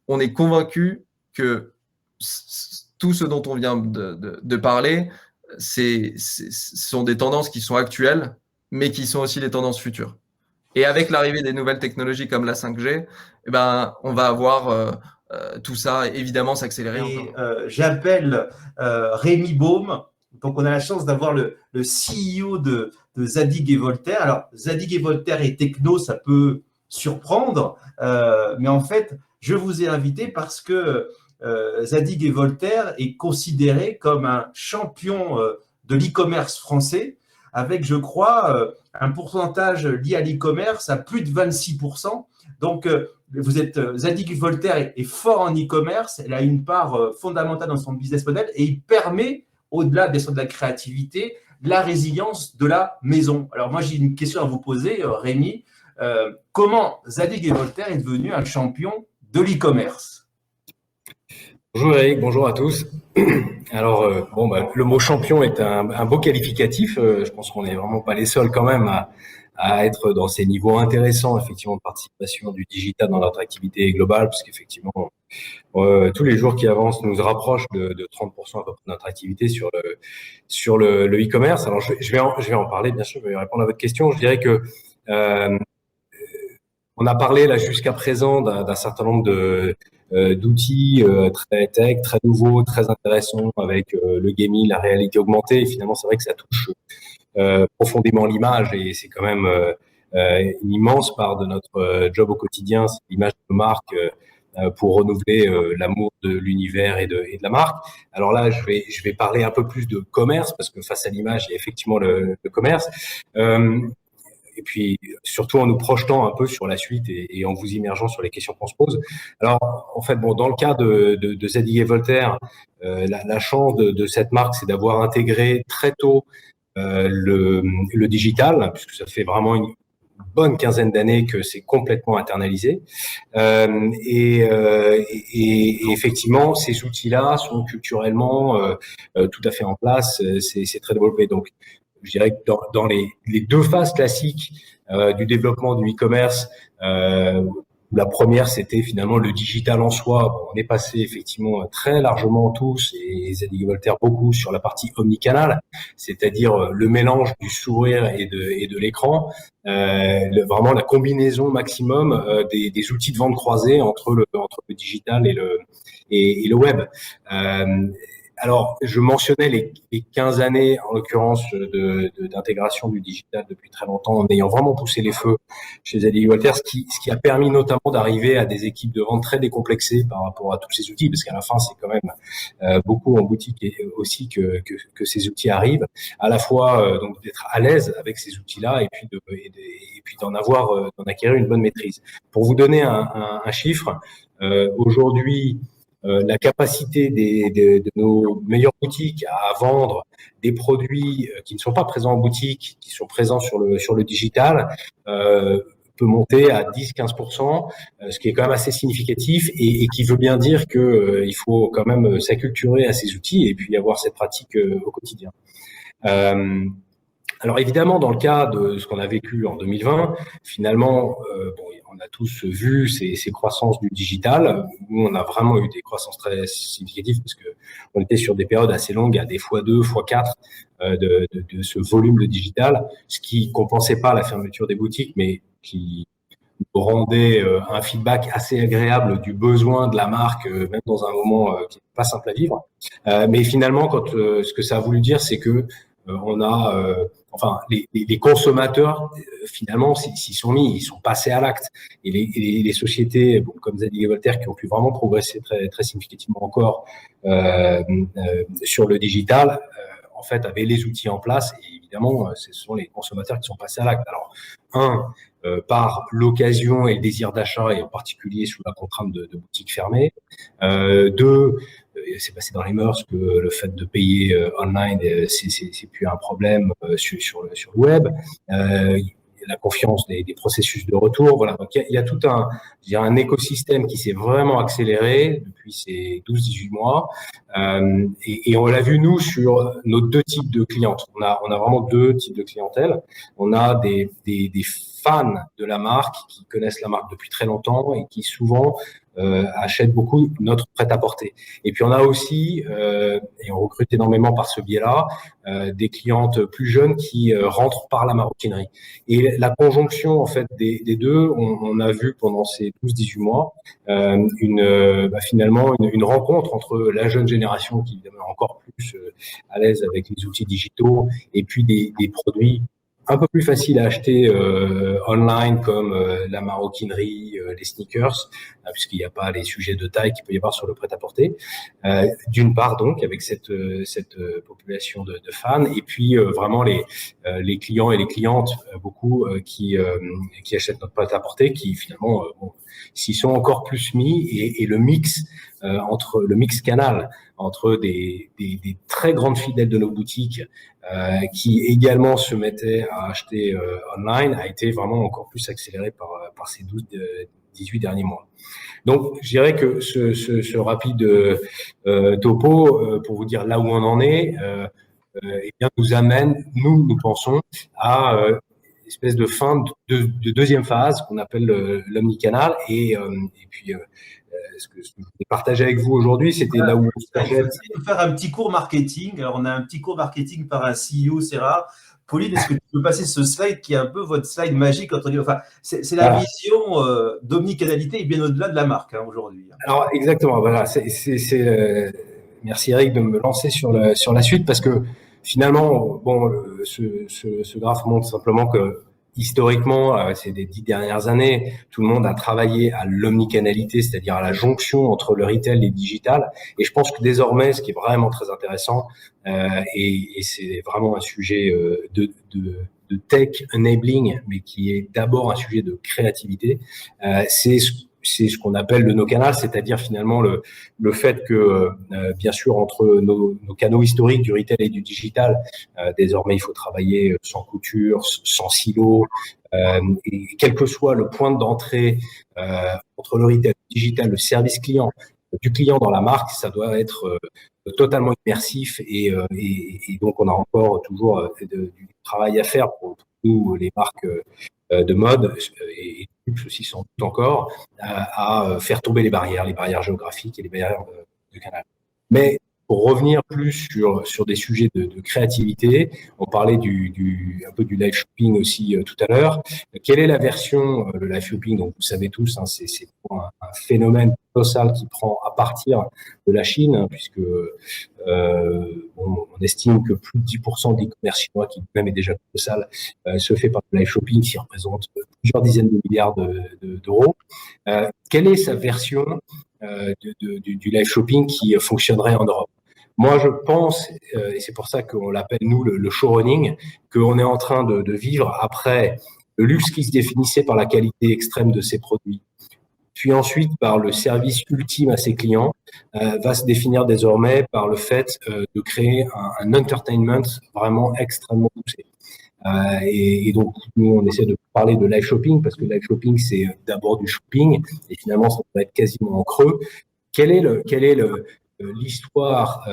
Speaker 5: on est convaincu que tout ce dont on vient de parler, ce sont des tendances qui sont actuelles, mais qui sont aussi les tendances futures. Et avec l'arrivée des nouvelles technologies comme la 5G, eh ben, on va avoir tout ça, évidemment, s'accélérer encore.
Speaker 2: J'appelle Rémi Baume. Donc, on a la chance d'avoir le CEO de Zadig & Voltaire. Alors, Zadig & Voltaire et techno, ça peut surprendre, mais en fait, je vous ai invité parce que Zadig & Voltaire est considéré comme un champion de l'e-commerce français, avec, je crois, un pourcentage lié à l'e-commerce à plus de 26%. Donc, Zadig & Voltaire est fort en e-commerce, elle a une part fondamentale dans son business model et il permet, au-delà bien sûr de la créativité, de la résilience de la maison. Alors moi, j'ai une question à vous poser, Rémi. Comment Zadig & Voltaire est devenu un champion de l'e-commerce?
Speaker 6: Bonjour Eric, bonjour à tous. Alors, le mot champion est un beau qualificatif. Je pense qu'on n'est vraiment pas les seuls quand même à être dans ces niveaux intéressants, effectivement, de participation du digital dans notre activité globale, puisqu'effectivement, tous les jours qui avancent nous rapprochent de 30% à peu près de notre activité sur le e-commerce. Alors, je vais en parler, bien sûr, je vais répondre à votre question. Je dirais que on a parlé là jusqu'à présent d'un certain nombre d'outils très tech, très nouveaux, très intéressants avec le gaming, la réalité augmentée. Et finalement, c'est vrai que ça touche profondément l'image et c'est quand même une immense part de notre job au quotidien, c'est l'image de marque pour renouveler l'amour de l'univers et de la marque. Alors là, je vais parler un peu plus de commerce parce que face à l'image, il y a effectivement le commerce. Et puis surtout en nous projetant un peu sur la suite et en vous immergeant sur les questions qu'on se pose. Alors en fait, dans le cas de Zadig & Voltaire, la chance de cette marque, c'est d'avoir intégré très tôt le digital, puisque ça fait vraiment une bonne quinzaine d'années que c'est complètement internalisé. Et effectivement, ces outils-là sont culturellement tout à fait en place. C'est très développé. Donc, je dirais que dans les deux phases classiques du développement du e-commerce, la première, c'était finalement le digital en soi. Bon, on est passé effectivement très largement tous, et Zadig & Voltaire beaucoup, sur la partie omnicanal, c'est-à-dire le mélange du sourire et de l'écran, vraiment la combinaison maximum des outils de vente croisés entre le digital et le web. Alors, je mentionnais les 15 années, en l'occurrence, d'intégration du digital depuis très longtemps, en ayant vraiment poussé les feux chez Zadig & Voltaire, ce qui a permis notamment d'arriver à des équipes de vente très décomplexées par rapport à tous ces outils, parce qu'à la fin, c'est quand même beaucoup en boutique et aussi que ces outils arrivent, à la fois donc d'être à l'aise avec ces outils-là et puis d'en acquérir une bonne maîtrise. Pour vous donner un chiffre, aujourd'hui, la capacité de nos meilleures boutiques à vendre des produits qui ne sont pas présents en boutique, qui sont présents sur le digital, peut monter à 10-15%, ce qui est quand même assez significatif et qui veut bien dire que il faut quand même s'acculturer à ces outils et puis avoir cette pratique au quotidien. Alors évidemment, dans le cas de ce qu'on a vécu en 2020, finalement, on a tous vu ces croissances du digital. Nous, on a vraiment eu des croissances très significatives parce que on était sur des périodes assez longues, à des x2, x4 de ce volume de digital, ce qui compensait pas la fermeture des boutiques, mais qui rendait un feedback assez agréable du besoin de la marque, même dans un moment qui n'est pas simple à vivre. Mais finalement, ce que ça a voulu dire, c'est que on a les consommateurs finalement s'y sont mis, ils sont passés à l'acte et les sociétés comme Zadig & Voltaire qui ont pu vraiment progresser très très significativement encore sur le digital en fait avaient les outils en place et évidemment ce sont les consommateurs qui sont passés à l'acte. Alors par l'occasion et le désir d'achat et en particulier sous la contrainte de boutiques fermées. Deux, c'est passé dans les mœurs que le fait de payer online, c'est plus un problème sur le web. La confiance des processus de retour. Voilà. Donc, il y a tout un écosystème qui s'est vraiment accéléré depuis ces 12-18 mois. Et on l'a vu, nous, sur nos deux types de clientes. On a vraiment deux types de clientèle. On a des fans de la marque qui connaissent la marque depuis très longtemps et qui souvent achètent beaucoup notre prêt-à-porter. Et puis on a aussi, et on recrute énormément par ce biais-là, des clientes plus jeunes qui rentrent par la maroquinerie. Et la conjonction en fait des deux, on a vu pendant ces 12-18 mois finalement une rencontre entre la jeune génération qui évidemment est encore plus à l'aise avec les outils digitaux et puis des produits un peu plus facile à acheter online comme la maroquinerie, les sneakers, puisqu'il n'y a pas les sujets de taille qu'il peut y avoir sur le prêt-à-porter. D'une part donc avec cette population de fans et puis vraiment les clients et les clientes beaucoup qui achètent notre prêt-à-porter qui finalement s'y sont encore plus mis et le mix entre le mix canal entre des très grandes fidèles de nos boutiques qui également se mettaient à acheter online a été vraiment encore plus accéléré par ces 18 derniers mois. Donc, je dirais que ce rapide topo, pour vous dire là où on en est, eh bien, nous amène, nous pensons, à une espèce de fin de deuxième phase qu'on appelle l'omnicanal et puis ce que je voulais partager avec vous aujourd'hui, c'était là où on se projette.
Speaker 2: On va faire un petit cours marketing. Alors, on a un petit cours marketing par un CEO, c'est rare. Pauline, est-ce que tu peux passer ce slide qui est un peu votre slide magique quand on dit, enfin, c'est la vision d'omnicanalité et bien au-delà de la marque aujourd'hui.
Speaker 6: Alors, exactement. Voilà. Merci Eric de me lancer sur la suite parce que finalement, bon, ce graphe montre simplement que historiquement, ces 10 dernières années, tout le monde a travaillé à l'omnicanalité, c'est-à-dire à la jonction entre le retail et le digital. Et je pense que désormais, ce qui est vraiment très intéressant, et c'est vraiment un sujet de tech enabling, mais qui est d'abord un sujet de créativité, c'est ce qu'on appelle le no-canal, c'est-à-dire finalement le fait que, bien sûr, entre nos canaux historiques du retail et du digital, désormais, il faut travailler sans couture, sans silo, et quel que soit le point d'entrée entre le retail, le digital, le service client, du client dans la marque, ça doit être totalement immersif et donc on a encore toujours du travail à faire pour nous, les marques de mode et luxe aussi sans doute encore, à faire tomber les barrières géographiques et les barrières de canal. Mais pour revenir plus sur des sujets de créativité, on parlait un peu du live shopping aussi tout à l'heure. Quelle est la version, le live shopping, donc vous savez tous, hein, c'est un phénomène colossal qui prend à partir de la Chine, hein, puisque on estime que plus de 10% de l'e-commerce chinois, qui même est déjà colossal, se fait par le live shopping, qui représente plusieurs dizaines de milliards d'euros. Quelle est sa version du live shopping qui fonctionnerait en Europe? Moi, je pense, et c'est pour ça qu'on l'appelle, nous, le showrunning, qu'on est en train de vivre après le luxe qui se définissait par la qualité extrême de ses produits, puis ensuite par le service ultime à ses clients, va se définir désormais par le fait de créer un entertainment vraiment extrêmement poussé. Et donc, nous, on essaie de parler de live shopping parce que live shopping, c'est d'abord du shopping et finalement, ça va être quasiment en creux. Quelle est l'histoire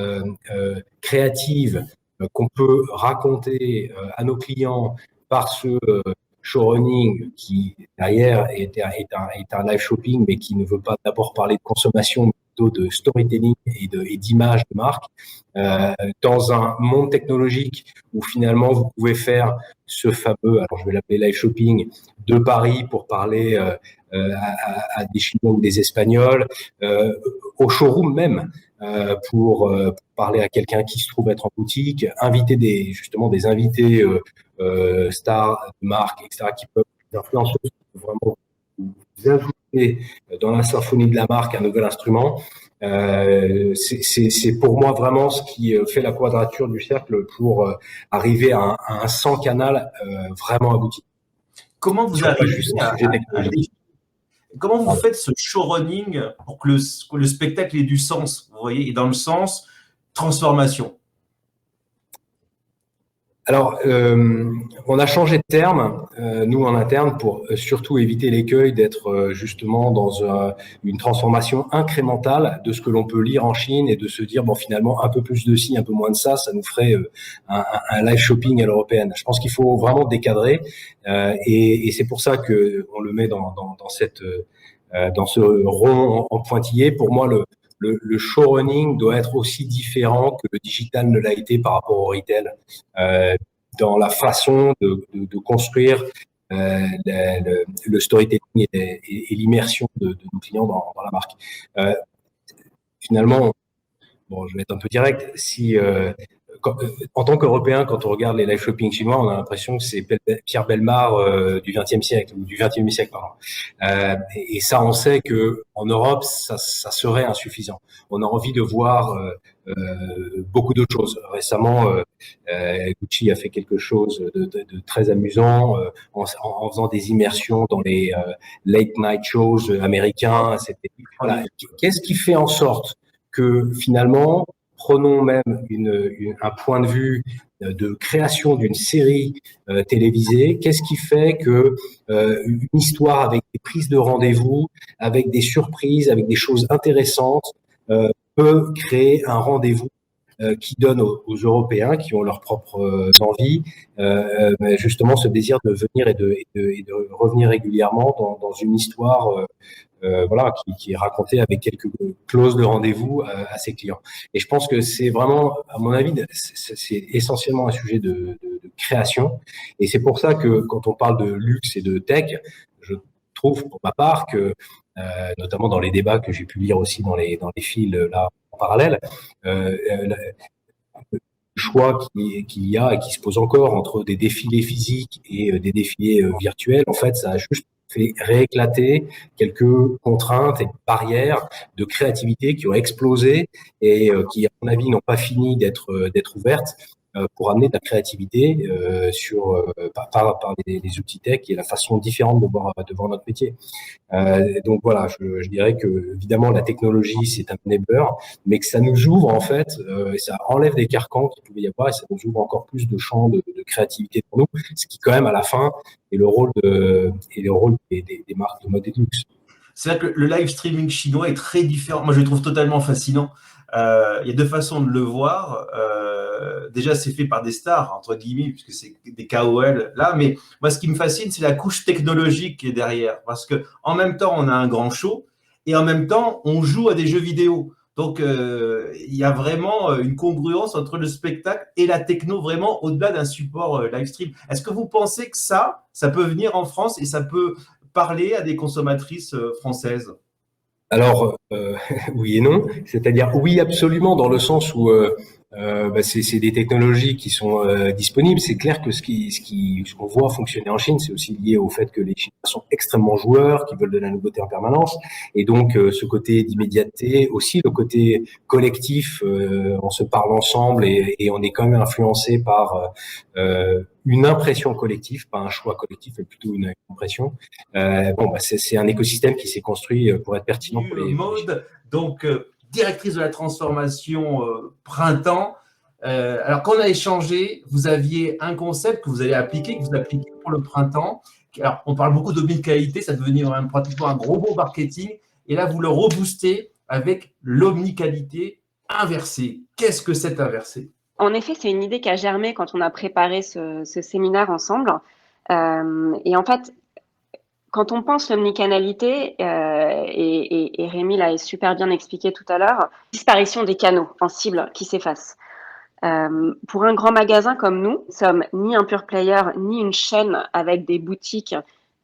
Speaker 6: créative qu'on peut raconter à nos clients par ce showrunning qui derrière est un live shopping mais qui ne veut pas d'abord parler de consommation mais plutôt de storytelling et d'image de marque dans un monde technologique où finalement vous pouvez faire ce fameux, alors je vais l'appeler live shopping de Paris pour parler à des Chinois ou des Espagnols, au showroom même pour parler à quelqu'un qui se trouve être en boutique, inviter des invités stars, marques, etc., qui peuvent, des influenceurs qui peuvent vraiment vous ajouter dans la symphonie de la marque un nouvel instrument. C'est pour moi vraiment ce qui fait la quadrature du cercle pour arriver à un 100 canal vraiment abouti.
Speaker 2: Comment vous arrivez comment vous faites ce showrunning pour que le spectacle ait du sens, vous voyez, et dans le sens transformation?
Speaker 6: Alors, on a changé de terme, nous en interne, pour surtout éviter l'écueil d'être justement dans une transformation incrémentale de ce que l'on peut lire en Chine et de se dire, bon, finalement, un peu plus de ci, un peu moins de ça me ferait un live shopping à l'européenne. Je pense qu'il faut vraiment décadrer et c'est pour ça que on le met dans ce rond en pointillé. Pour moi, le showrunning doit être aussi différent que le digital ne l'a été par rapport au retail, dans la façon de construire le storytelling et l'immersion de nos clients dans la marque. Finalement, bon, je vais être un peu direct, en tant qu'Européen, quand on regarde les live shopping chinois, on a l'impression que c'est Pierre Bellemare du XXe siècle, ou du XXIe siècle, pardon. Et ça, on sait que en Europe, ça serait insuffisant. On a envie de voir beaucoup d'autres choses. Récemment, Gucci a fait quelque chose de très amusant en faisant des immersions dans les late night shows américains. Voilà. Qu'est-ce qui fait en sorte que finalement, prenons même un point de vue de création d'une série télévisée. Qu'est-ce qui fait que une histoire avec des prises de rendez-vous, avec des surprises, avec des choses intéressantes, peut créer un rendez-vous qui donne aux Européens qui ont leurs propres envies, justement ce désir de venir et de revenir régulièrement dans une histoire voilà, qui est raconté avec quelques clauses de rendez-vous à ses clients. Et je pense que c'est vraiment, à mon avis, c'est essentiellement un sujet de création. Et c'est pour ça que quand on parle de luxe et de tech, je trouve pour ma part que, notamment dans les débats que j'ai pu lire aussi dans les fils là en parallèle, le choix qu'il y a et qui se pose encore entre des défilés physiques et des défilés virtuels, en fait, ça a juste fait rééclater quelques contraintes et par-barrières de créativité qui ont explosé et qui, à mon avis, n'ont pas fini d'être ouvertes pour amener de la créativité par les outils tech et la façon différente de voir notre métier. Donc voilà, je dirais que évidemment la technologie c'est un enabler, mais que ça nous ouvre en fait, ça enlève des carcans qu'il pouvait y avoir et ça nous ouvre encore plus de champs de créativité pour nous, ce qui quand même à la fin est le rôle des marques de mode et de luxe.
Speaker 2: C'est vrai que le live streaming chinois est très différent. Moi, je le trouve totalement fascinant. Il y a deux façons de le voir. Déjà, c'est fait par des stars, entre guillemets, puisque c'est des KOL là. Mais moi, ce qui me fascine, c'est la couche technologique qui est derrière. Parce que en même temps, on a un grand show et en même temps, on joue à des jeux vidéo. Donc, il y a vraiment une congruence entre le spectacle et la techno, vraiment au-delà d'un support live stream. Est-ce que vous pensez que ça peut venir en France et ça peut parler à des consommatrices françaises?
Speaker 6: Alors, oui et non. C'est-à-dire, oui, absolument, dans le sens où c'est des technologies qui sont disponibles. C'est clair que ce qu'on voit fonctionner en Chine, c'est aussi lié au fait que les Chinois sont extrêmement joueurs, qui veulent de la nouveauté en permanence. Et donc, ce côté d'immédiateté, aussi le côté collectif, on se parle ensemble et on est quand même influencé par une impression collective, pas un choix collectif, mais plutôt une impression. C'est un écosystème qui s'est construit pour être pertinent pour les
Speaker 2: Maud, donc directrice de la transformation printemps. Alors, quand on a échangé, vous aviez un concept que vous allez appliquer, que vous appliquez pour le printemps. Alors, on parle beaucoup d'omnicanalité, ça devenait même pratiquement un gros mot marketing. Et là, vous le reboostez avec l'omnicanalité inversée. Qu'est-ce que c'est inversé?
Speaker 7: En effet, c'est une idée qui a germé quand on a préparé ce séminaire ensemble. Et en fait, quand on pense l'omnicanalité, et Rémi l'a super bien expliqué tout à l'heure, disparition des canaux en cible qui s'effacent. Pour un grand magasin comme nous sommes ni un pure player, ni une chaîne avec des boutiques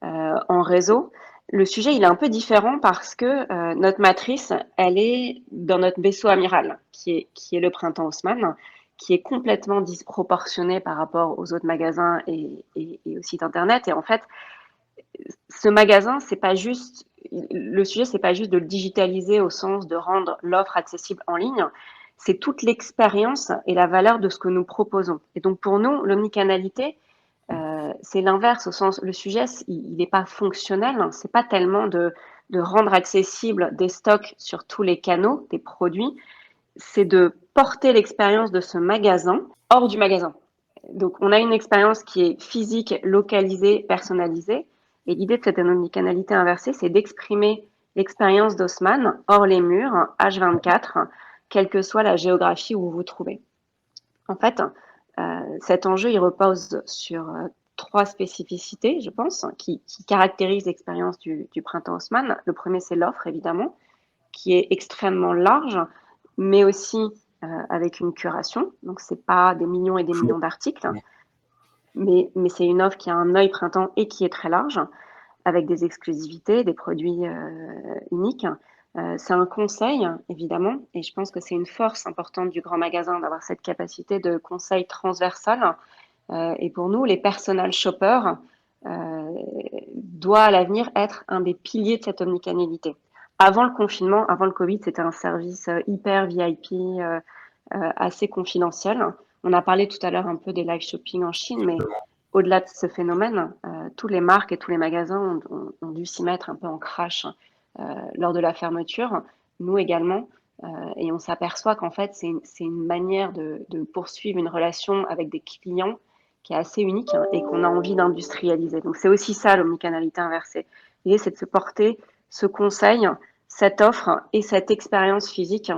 Speaker 7: en réseau. Le sujet, il est un peu différent parce que notre matrice, elle est dans notre vaisseau amiral, qui est le Printemps Haussmann, qui est complètement disproportionné par rapport aux autres magasins et aux sites internet. Et en fait, ce magasin, le sujet, c'est pas juste de le digitaliser au sens de rendre l'offre accessible en ligne, c'est toute l'expérience et la valeur de ce que nous proposons. Et donc pour nous, l'omnicanalité, c'est l'inverse au sens, le sujet, il n'est pas fonctionnel, c'est pas tellement de rendre accessible des stocks sur tous les canaux, des produits, c'est de porter l'expérience de ce magasin hors du magasin. Donc on a une expérience qui est physique, localisée, personnalisée. Et l'idée de cette omnicanalité inversée, c'est d'exprimer l'expérience d'Haussmann hors les murs, H24, quelle que soit la géographie où vous vous trouvez. En fait, cet enjeu, il repose sur 3 spécificités, je pense, qui caractérisent l'expérience du Printemps Haussmann. Le premier, c'est l'offre, évidemment, qui est extrêmement large, mais aussi avec une curation. Donc, ce n'est pas des millions et des millions d'articles, mais c'est une offre qui a un œil printemps et qui est très large, avec des exclusivités, des produits uniques. C'est un conseil, évidemment, et je pense que c'est une force importante du grand magasin d'avoir cette capacité de conseil transversal. Et pour nous, les personal shoppers doivent à l'avenir être un des piliers de cette omnicanalité. Avant le confinement, avant le Covid, c'était un service hyper VIP, assez confidentiel. On a parlé tout à l'heure un peu des live shopping en Chine, mais au-delà de ce phénomène, tous les marques et tous les magasins ont dû s'y mettre un peu en crash lors de la fermeture. Nous également. Et on s'aperçoit qu'en fait, c'est une manière de poursuivre une relation avec des clients qui est assez unique et qu'on a envie d'industrialiser. Donc, c'est aussi ça, l'omnicanalité inversée. L'idée, c'est de se porter ce conseil, cette offre et cette expérience physique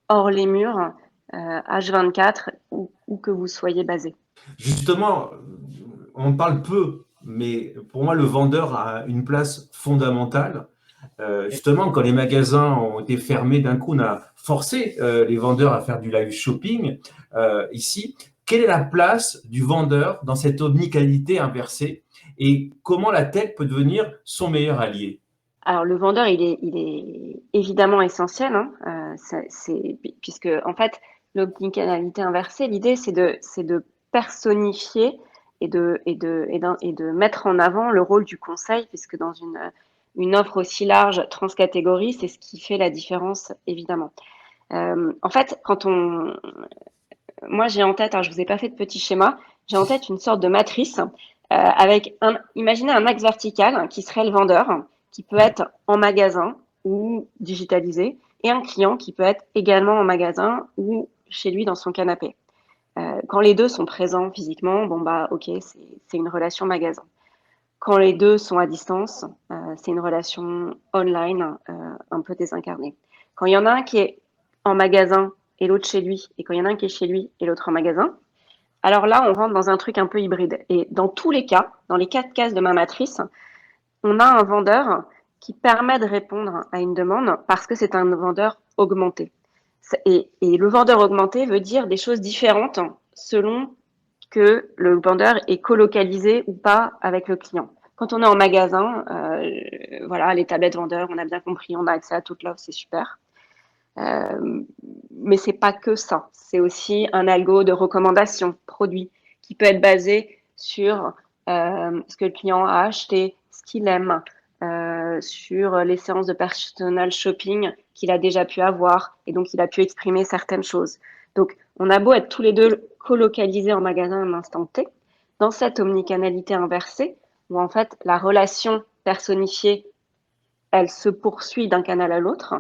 Speaker 7: hors les murs, H24, où que vous soyez basé.
Speaker 2: Justement, on parle peu, mais pour moi, le vendeur a une place fondamentale. Justement, quand les magasins ont été fermés, d'un coup, on a forcé les vendeurs à faire du live shopping ici. Quelle est la place du vendeur dans cette omnicanalité inversée et comment la tech peut devenir son meilleur allié?
Speaker 7: Alors, le vendeur, il est évidemment essentiel, puisque, en fait, l'omnicanalité inversée, l'idée, c'est de personnifier et de mettre en avant le rôle du conseil, puisque dans une offre aussi large, transcatégorie, c'est ce qui fait la différence, évidemment. En fait, moi, j'ai en tête, alors je ne vous ai pas fait de petit schéma, j'ai en tête une sorte de matrice avec imaginez un axe vertical qui serait le vendeur, qui peut être en magasin ou digitalisé, et un client qui peut être également en magasin ou chez lui dans son canapé. Quand les deux sont présents physiquement, ok, c'est une relation magasin. Quand les deux sont à distance, c'est une relation online un peu désincarnée. Quand il y en a un qui est en magasin et l'autre chez lui, et quand il y en a un qui est chez lui et l'autre en magasin, alors là, on rentre dans un truc un peu hybride. Et dans tous les cas, dans les 4 cases de ma matrice, on a un vendeur qui permet de répondre à une demande parce que c'est un vendeur augmenté. Et le vendeur augmenté veut dire des choses différentes selon que le vendeur est colocalisé ou pas avec le client. Quand on est en magasin, voilà, les tablettes vendeurs, on a bien compris, on a accès à toute l'offre, c'est super. Mais c'est pas que ça. C'est aussi un algo de recommandation produit qui peut être basé sur ce que le client a acheté, ce qu'il aime, sur les séances de personal shopping qu'il a déjà pu avoir, et donc il a pu exprimer certaines choses. Donc, on a beau être tous les deux colocalisés en magasin à un instant T, dans cette omnicanalité inversée, où en fait la relation personnifiée, elle se poursuit d'un canal à l'autre,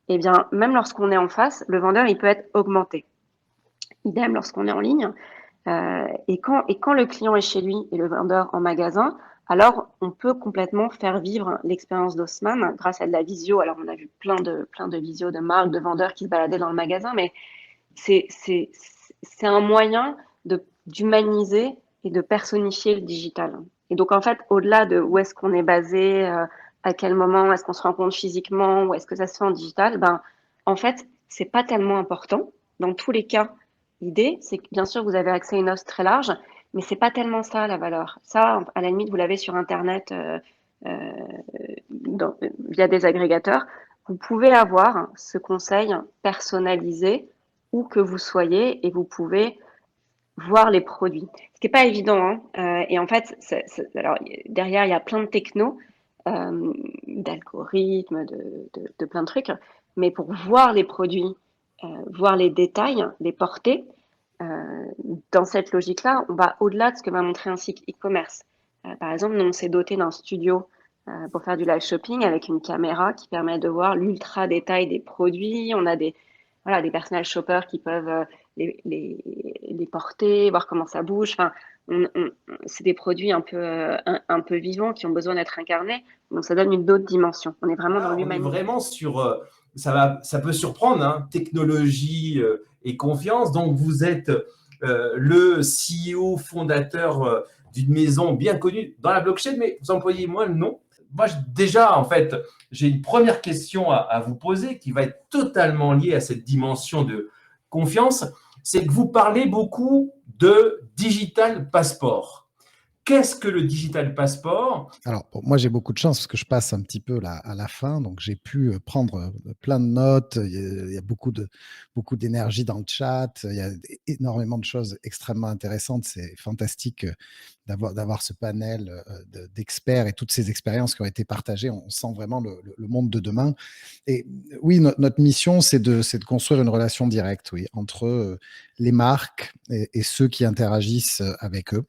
Speaker 7: eh bien, même lorsqu'on est en face, le vendeur, il peut être augmenté. Idem lorsqu'on est en ligne. Et quand le client est chez lui et le vendeur en magasin, alors on peut complètement faire vivre l'expérience d'Haussmann grâce à de la visio. Alors, on a vu plein de visios de marques, de vendeurs qui se baladaient dans le magasin, mais c'est un moyen d'humaniser et de personnifier le digital. Et donc, en fait, au-delà de où est-ce qu'on est basé, à quel moment est-ce qu'on se rencontre physiquement, ou est-ce que ça se fait en digital, ben, en fait, c'est pas tellement important. Dans tous les cas, l'idée, c'est que bien sûr, vous avez accès à une offre très large, mais c'est pas tellement ça la valeur. Ça, à la limite, vous l'avez sur Internet via des agrégateurs. Vous pouvez avoir ce conseil personnalisé où que vous soyez et vous pouvez voir les produits. Ce qui n'est pas évident, hein. Et en fait, alors, derrière, il y a plein de technos, d'algorithmes, de plein de trucs. Mais pour voir les produits, voir les détails, les portées, dans cette logique-là, on va au-delà de ce que va montrer un site e-commerce. Par exemple, nous, on s'est doté d'un studio pour faire du live shopping avec une caméra qui permet de voir l'ultra détail des produits. On a des personal shoppers qui peuvent les porter, voir comment ça bouge. Enfin, c'est des produits un peu vivants qui ont besoin d'être incarnés. Donc, ça donne une autre dimension. On est vraiment dans l'humanité.
Speaker 2: On est vraiment sur… ça peut surprendre, hein, technologie et confiance. Donc, vous êtes le CEO fondateur d'une maison bien connue dans la blockchain, mais vous employez moins le nom. Moi, déjà, en fait, j'ai une première question à vous poser qui va être totalement liée à cette dimension de confiance. C'est que vous parlez beaucoup de digital passport. Qu'est-ce que le digital passport?
Speaker 8: Alors, moi, j'ai beaucoup de chance parce que je passe un petit peu là, à la fin, donc j'ai pu prendre plein de notes. Il y a beaucoup d'énergie dans le chat. Il y a énormément de choses extrêmement intéressantes. C'est fantastique d'avoir ce panel d'experts et toutes ces expériences qui ont été partagées. On sent vraiment le monde de demain. Et oui, notre mission, c'est de construire une relation directe, oui, entre les marques et ceux qui interagissent avec eux.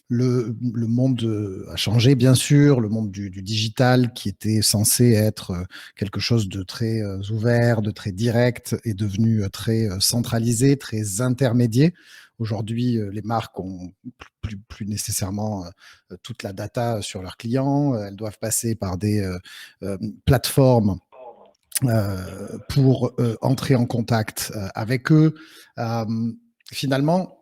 Speaker 8: Le monde a changé, bien sûr. Le monde du digital, qui était censé être quelque chose de très ouvert, de très direct, est devenu très centralisé, très intermédié. Aujourd'hui, les marques ont plus nécessairement toute la data sur leurs clients. Elles doivent passer par des plateformes pour entrer en contact avec eux. Finalement,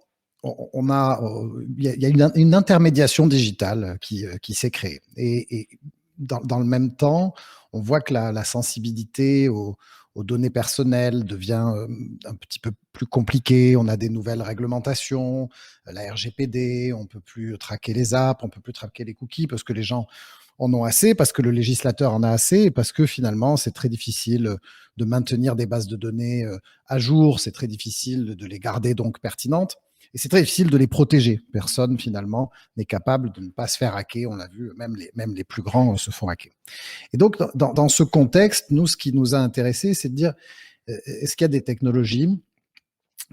Speaker 8: il y a une intermédiation digitale qui s'est créée. Et dans le même temps, on voit que la sensibilité aux données personnelles devient un petit peu plus compliquée. On a des nouvelles réglementations, la RGPD, on ne peut plus traquer les apps, on ne peut plus traquer les cookies parce que les gens en ont assez, parce que le législateur en a assez, et parce que finalement, c'est très difficile de maintenir des bases de données à jour, c'est très difficile de les garder donc pertinentes. Et c'est très difficile de les protéger. Personne, finalement, n'est capable de ne pas se faire hacker. On l'a vu, même les plus grands se font hacker. Et donc, dans ce contexte, nous, ce qui nous a intéressés, c'est de dire, est-ce qu'il y a des technologies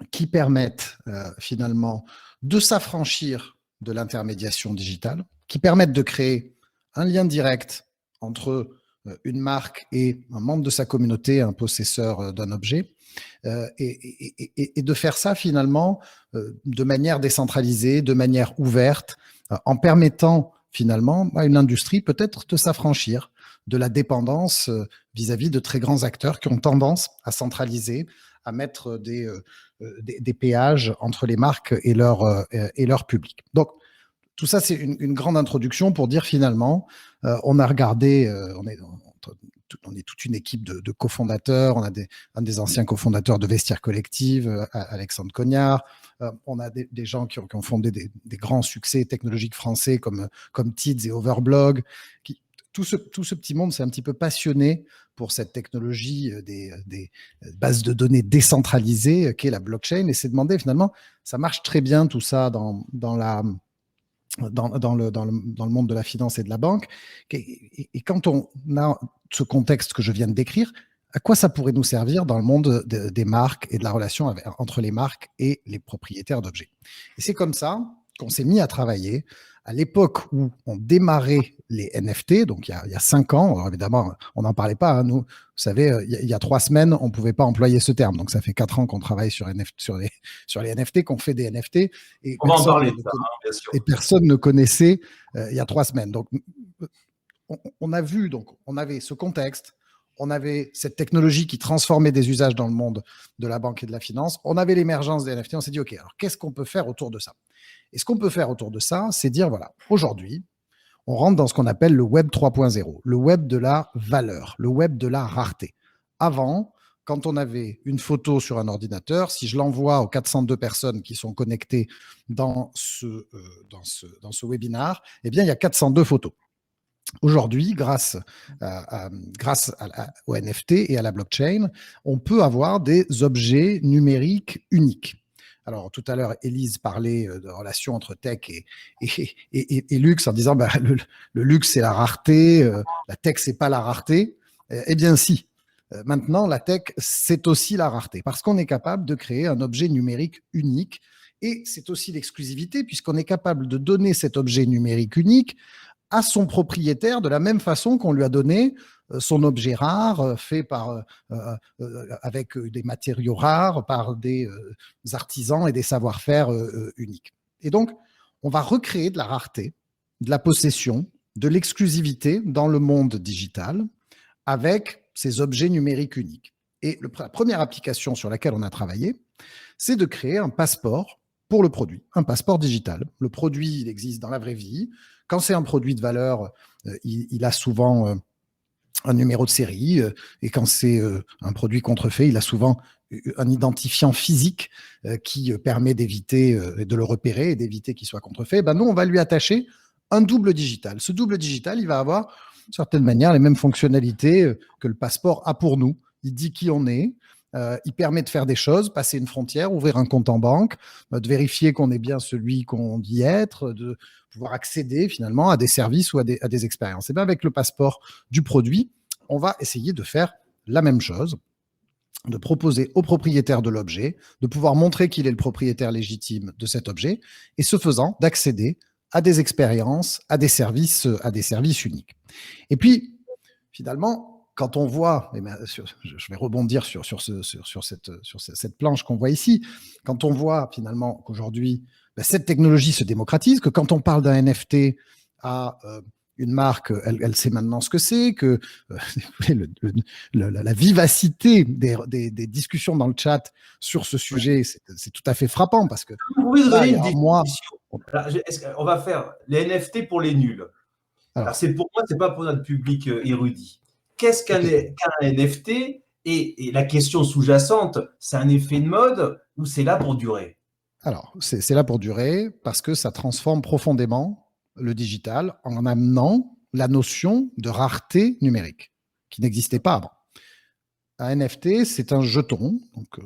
Speaker 8: qui permettent, finalement, de s'affranchir de l'intermédiation digitale, qui permettent de créer un lien direct entre une marque et un membre de sa communauté, un possesseur d'un objet, et de faire ça finalement de manière décentralisée, de manière ouverte, en permettant finalement à une industrie peut-être de s'affranchir de la dépendance vis-à-vis de très grands acteurs qui ont tendance à centraliser, à mettre des péages entre les marques et leur public. Donc, tout ça, c'est une grande introduction pour dire finalement, on a regardé, on est toute une équipe de cofondateurs. On a un des anciens cofondateurs de Vestiaire Collective, Alexandre Cognard. On a des gens qui ont fondé des grands succès technologiques français comme Tids et Overblog. Tout ce petit monde s'est un petit peu passionné pour cette technologie des bases de données décentralisées qu'est la blockchain, et s'est demandé finalement, ça marche très bien tout ça dans le monde de la finance et de la banque. Et quand on a ce contexte que je viens de décrire, à quoi ça pourrait nous servir dans le monde des marques et de la relation entre les marques et les propriétaires d'objets? Et c'est comme ça qu'on s'est mis à travailler à l'époque où on démarrait les NFT, donc il y a 5 ans. Alors évidemment, on n'en parlait pas. Hein, nous, vous savez, il y a 3 semaines, on ne pouvait pas employer ce terme. Donc ça fait 4 ans qu'on travaille sur les NFT, qu'on fait des NFT. Et
Speaker 2: on va en parler de ça, bien sûr.
Speaker 8: Et personne ne connaissait il y a 3 semaines. Donc on a vu, donc on avait ce contexte. On avait cette technologie qui transformait des usages dans le monde de la banque et de la finance. On avait l'émergence des NFT. On s'est dit, OK, alors qu'est-ce qu'on peut faire autour de ça? Et ce qu'on peut faire autour de ça, c'est dire, voilà, aujourd'hui, on rentre dans ce qu'on appelle le Web 3.0, le Web de la valeur, le Web de la rareté. Avant, quand on avait une photo sur un ordinateur, si je l'envoie aux 402 personnes qui sont connectées dans ce webinar, eh bien, il y a 402 photos. Aujourd'hui, grâce au NFT et à la blockchain, on peut avoir des objets numériques uniques. Alors, tout à l'heure, Élise parlait de relations entre tech et luxe en disant le luxe, c'est la rareté, la tech, c'est pas la rareté. Eh bien, si. Maintenant, la tech, c'est aussi la rareté parce qu'on est capable de créer un objet numérique unique, et c'est aussi l'exclusivité puisqu'on est capable de donner cet objet numérique unique à son propriétaire de la même façon qu'on lui a donné son objet rare, fait avec des matériaux rares, par des artisans et des savoir-faire uniques. Et donc, on va recréer de la rareté, de la possession, de l'exclusivité dans le monde digital avec ces objets numériques uniques. Et la première application sur laquelle on a travaillé, c'est de créer un passeport pour le produit, un passeport digital. Le produit, il existe dans la vraie vie. Quand c'est un produit de valeur, il a souvent un numéro de série, et quand c'est un produit contrefait, il a souvent un identifiant physique qui permet d'éviter, de le repérer et d'éviter qu'il soit contrefait. Nous, on va lui attacher un double digital. Ce double digital, il va avoir, d'une certaine manière, les mêmes fonctionnalités que le passeport a pour nous. Il dit qui on est. Il permet de faire des choses, passer une frontière, ouvrir un compte en banque, de vérifier qu'on est bien celui qu'on dit être, de pouvoir accéder finalement à des services ou à des expériences. Et bien avec le passeport du produit, on va essayer de faire la même chose, de proposer au propriétaire de l'objet, de pouvoir montrer qu'il est le propriétaire légitime de cet objet, et ce faisant, d'accéder à des expériences, à des services uniques. Et puis, finalement, quand on voit, je vais rebondir sur cette planche qu'on voit ici, quand on voit finalement qu'aujourd'hui, cette technologie se démocratise, que quand on parle d'un NFT à une marque, elle sait maintenant ce que c'est, que la vivacité des discussions dans le chat sur ce sujet, c'est tout à fait frappant parce que...
Speaker 2: Vous pouvez donner une définition. On va faire les NFT pour les nuls. Alors, pour moi, ce n'est pas pour notre public érudit. Qu'est-ce qu'un NFT? Et la question sous-jacente, c'est un effet de mode ou c'est là pour durer?
Speaker 8: Alors, c'est là pour durer parce que ça transforme profondément le digital en amenant la notion de rareté numérique qui n'existait pas avant. Un NFT, c'est un jeton, donc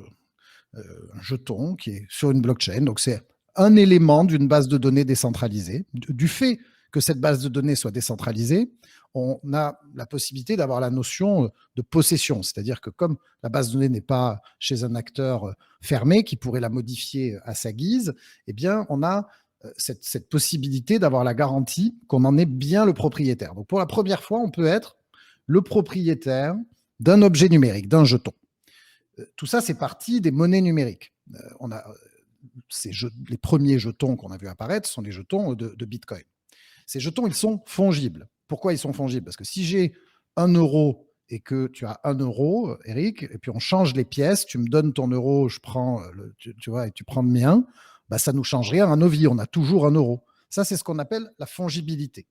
Speaker 8: un jeton qui est sur une blockchain. Donc, c'est un élément d'une base de données décentralisée. Du fait que cette base de données soit décentralisée, on a la possibilité d'avoir la notion de possession. C'est-à-dire que comme la base de données n'est pas chez un acteur fermé qui pourrait la modifier à sa guise, eh bien, on a cette possibilité d'avoir la garantie qu'on en est bien le propriétaire. Donc, pour la première fois, on peut être le propriétaire d'un objet numérique, d'un jeton. Tout ça, c'est parti des monnaies numériques. Les premiers jetons qu'on a vu apparaître sont les jetons de Bitcoin. Ces jetons, ils sont fongibles. Pourquoi ils sont fongibles? Parce que si j'ai 1 euro et que tu as 1 euro, Eric, et puis on change les pièces, tu me donnes ton euro, je prends tu vois, et tu prends le mien, ça ne nous change rien à nos vies. On a toujours 1 euro. Ça, c'est ce qu'on appelle la fongibilité.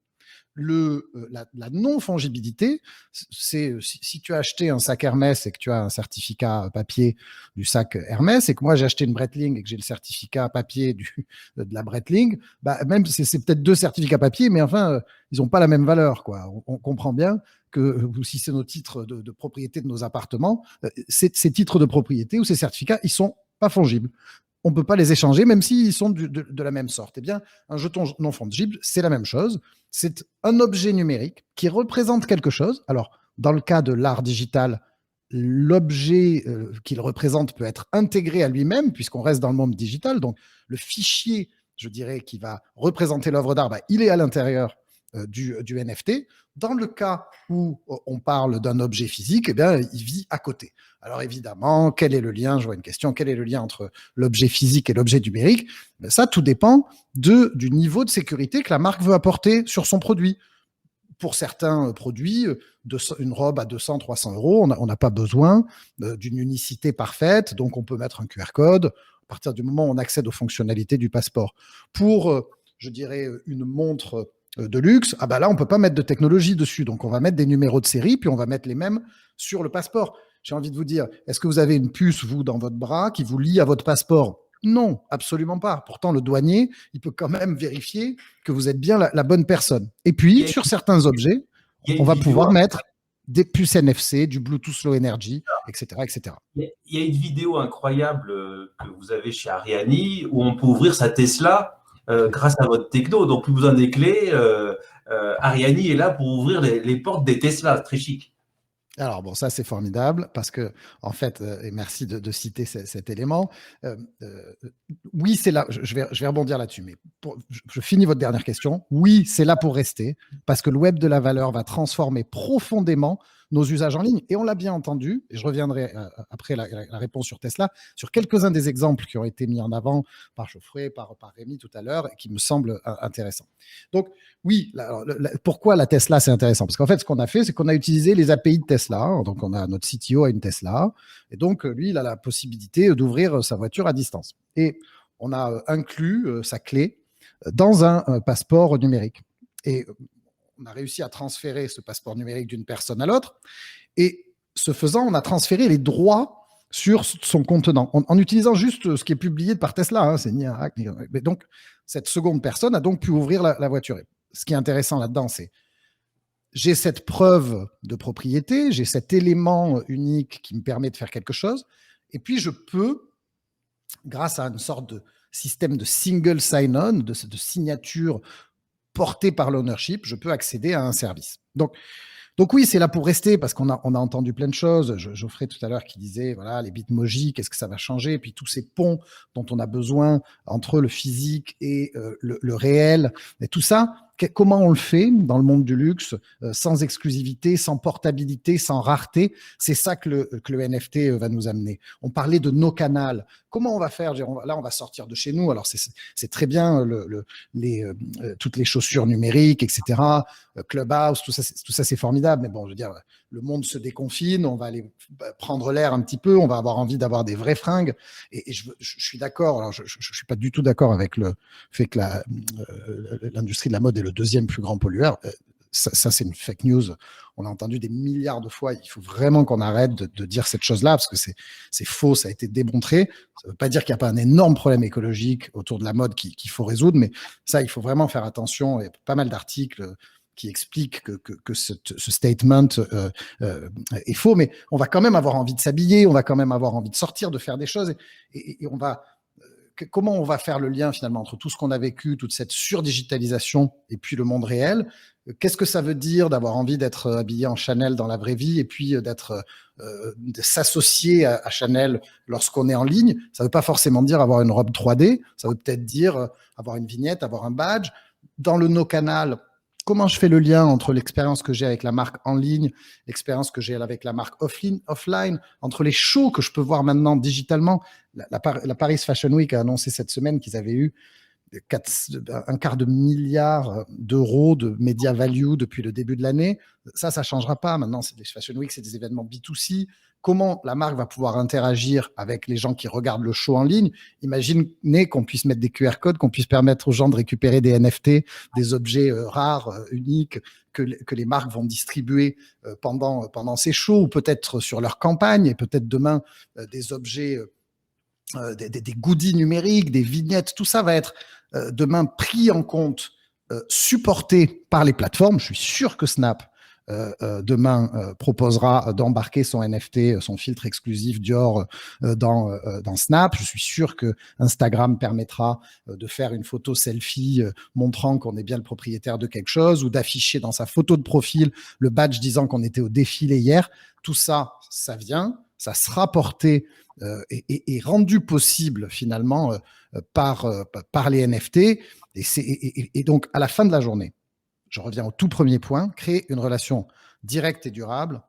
Speaker 8: La non-fongibilité, c'est si tu as acheté un sac Hermès et que tu as un certificat papier du sac Hermès, et que moi j'ai acheté une Breitling et que j'ai le certificat papier de la Breitling, même c'est peut-être 2 certificats papier, mais enfin, ils n'ont pas la même valeur, quoi. On comprend bien que si c'est nos titres de propriété de nos appartements, ces titres de propriété ou ces certificats, ils sont pas fongibles. On ne peut pas les échanger, même s'ils sont de la même sorte. Eh bien, un jeton non fongible, c'est la même chose. C'est un objet numérique qui représente quelque chose. Alors, dans le cas de l'art digital, l'objet qu'il représente peut être intégré à lui-même, puisqu'on reste dans le monde digital. Donc, le fichier, je dirais, qui va représenter l'œuvre d'art, il est à l'intérieur du NFT. Dans le cas où on parle d'un objet physique, eh bien, il vit à côté. Alors évidemment, quel est le lien? Je vois une question. Quel est le lien entre l'objet physique et l'objet numérique? Ça, tout dépend du niveau de sécurité que la marque veut apporter sur son produit. Pour certains produits, une robe à 200, 300 euros, on n'a pas besoin d'une unicité parfaite, donc on peut mettre un QR code à partir du moment où on accède aux fonctionnalités du passeport. Pour, je dirais, une montre de luxe, là, on peut pas mettre de technologie dessus. Donc, on va mettre des numéros de série, puis on va mettre les mêmes sur le passeport. J'ai envie de vous dire, est-ce que vous avez une puce, vous, dans votre bras, qui vous lie à votre passeport? Non, absolument pas. Pourtant, le douanier, il peut quand même vérifier que vous êtes bien la bonne personne. Et puis, sur certains objets, on va pouvoir mettre des puces NFC, du Bluetooth Low Energy, etc., etc.
Speaker 2: Il y a une vidéo incroyable que vous avez chez Ariani où on peut ouvrir sa Tesla grâce à votre techno, donc plus besoin des clés. Ariani est là pour ouvrir les portes des Tesla, très chic.
Speaker 8: Alors bon, ça c'est formidable parce que en fait, et merci de citer cet élément. Oui, c'est là. Je vais rebondir là-dessus, mais je finis votre dernière question. Oui, c'est là pour rester parce que le web de la valeur va transformer profondément nos usages en ligne. Et on l'a bien entendu, et je reviendrai après la réponse sur Tesla, sur quelques-uns des exemples qui ont été mis en avant par Geoffrey, par Rémi tout à l'heure, et qui me semblent intéressants. Donc oui, pourquoi la Tesla c'est intéressant? Parce qu'en fait, ce qu'on a fait, c'est qu'on a utilisé les API de Tesla. Donc on a notre CTO à une Tesla, et donc lui, il a la possibilité d'ouvrir sa voiture à distance. Et on a inclus sa clé dans un passeport numérique. Et on a réussi à transférer ce passeport numérique d'une personne à l'autre. Et ce faisant, on a transféré les droits sur son contenant, en utilisant juste ce qui est publié par Tesla. C'est ni un hack, ni un... Mais donc, cette seconde personne a donc pu ouvrir la voiture. Et ce qui est intéressant là-dedans, c'est j'ai cette preuve de propriété, j'ai cet élément unique qui me permet de faire quelque chose, et puis je peux, grâce à une sorte de système de single sign-on, de signature porté par l'ownership, je peux accéder à un service. Donc oui, c'est là pour rester parce qu'on a entendu plein de choses. Geoffrey tout à l'heure qui disait, voilà, les Bitmoji, qu'est-ce que ça va changer? Et puis tous ces ponts dont on a besoin entre le physique et le réel. Et tout ça, comment on le fait dans le monde du luxe, sans exclusivité, sans portabilité, sans rareté? C'est ça que le NFT va nous amener. On parlait de nos canals. Comment on va faire? Là, on va sortir de chez nous. Alors, c'est très bien toutes les chaussures numériques, etc. Clubhouse, tout ça, c'est formidable. Mais bon, je veux dire, le monde se déconfine. On va aller prendre l'air un petit peu. On va avoir envie d'avoir des vraies fringues. Et je suis d'accord. Alors, je suis pas du tout d'accord avec le fait que l'industrie de la mode est le deuxième plus grand pollueur. Ça, c'est une fake news. On a entendu des milliards de fois. Il faut vraiment qu'on arrête de dire cette chose-là parce que c'est faux. Ça a été démontré. Ça ne veut pas dire qu'il n'y a pas un énorme problème écologique autour de la mode qu'il faut résoudre, mais ça, il faut vraiment faire attention. Il y a pas mal d'articles qui expliquent que ce statement est faux, mais on va quand même avoir envie de s'habiller, on va quand même avoir envie de sortir, de faire des choses, et on va... Comment on va faire le lien finalement entre tout ce qu'on a vécu, toute cette surdigitalisation et puis le monde réel? Qu'est-ce que ça veut dire d'avoir envie d'être habillé en Chanel dans la vraie vie et puis de s'associer à Chanel lorsqu'on est en ligne? Ça ne veut pas forcément dire avoir une robe 3D, ça veut peut-être dire avoir une vignette, avoir un badge. Dans le no-canal, comment je fais le lien entre l'expérience que j'ai avec la marque en ligne, l'expérience que j'ai avec la marque offline, entre les shows que je peux voir maintenant digitalement? La Paris Fashion Week a annoncé cette semaine qu'ils avaient eu un quart de milliard d'euros de media value depuis le début de l'année. Ça ne changera pas. Maintenant, c'est des Fashion Week, c'est des événements B2C. Comment la marque va pouvoir interagir avec les gens qui regardent le show en ligne? Imaginez qu'on puisse mettre des QR codes, qu'on puisse permettre aux gens de récupérer des NFT, des objets rares, uniques, que les marques vont distribuer pendant ces shows, ou peut-être sur leur campagne, et peut-être demain des objets, des goodies numériques, des vignettes. Tout ça va être demain pris en compte, supporté par les plateformes. Je suis sûr que Snap demain proposera d'embarquer son NFT, son filtre exclusif Dior dans Snap. Je suis sûr que Instagram permettra de faire une photo selfie montrant qu'on est bien le propriétaire de quelque chose, ou d'afficher dans sa photo de profil le badge disant qu'on était au défilé hier. Tout ça, ça vient, ça sera porté et rendu possible finalement par les NFT. Et donc, à la fin de la journée, je reviens au tout premier point, créer une relation directe et durable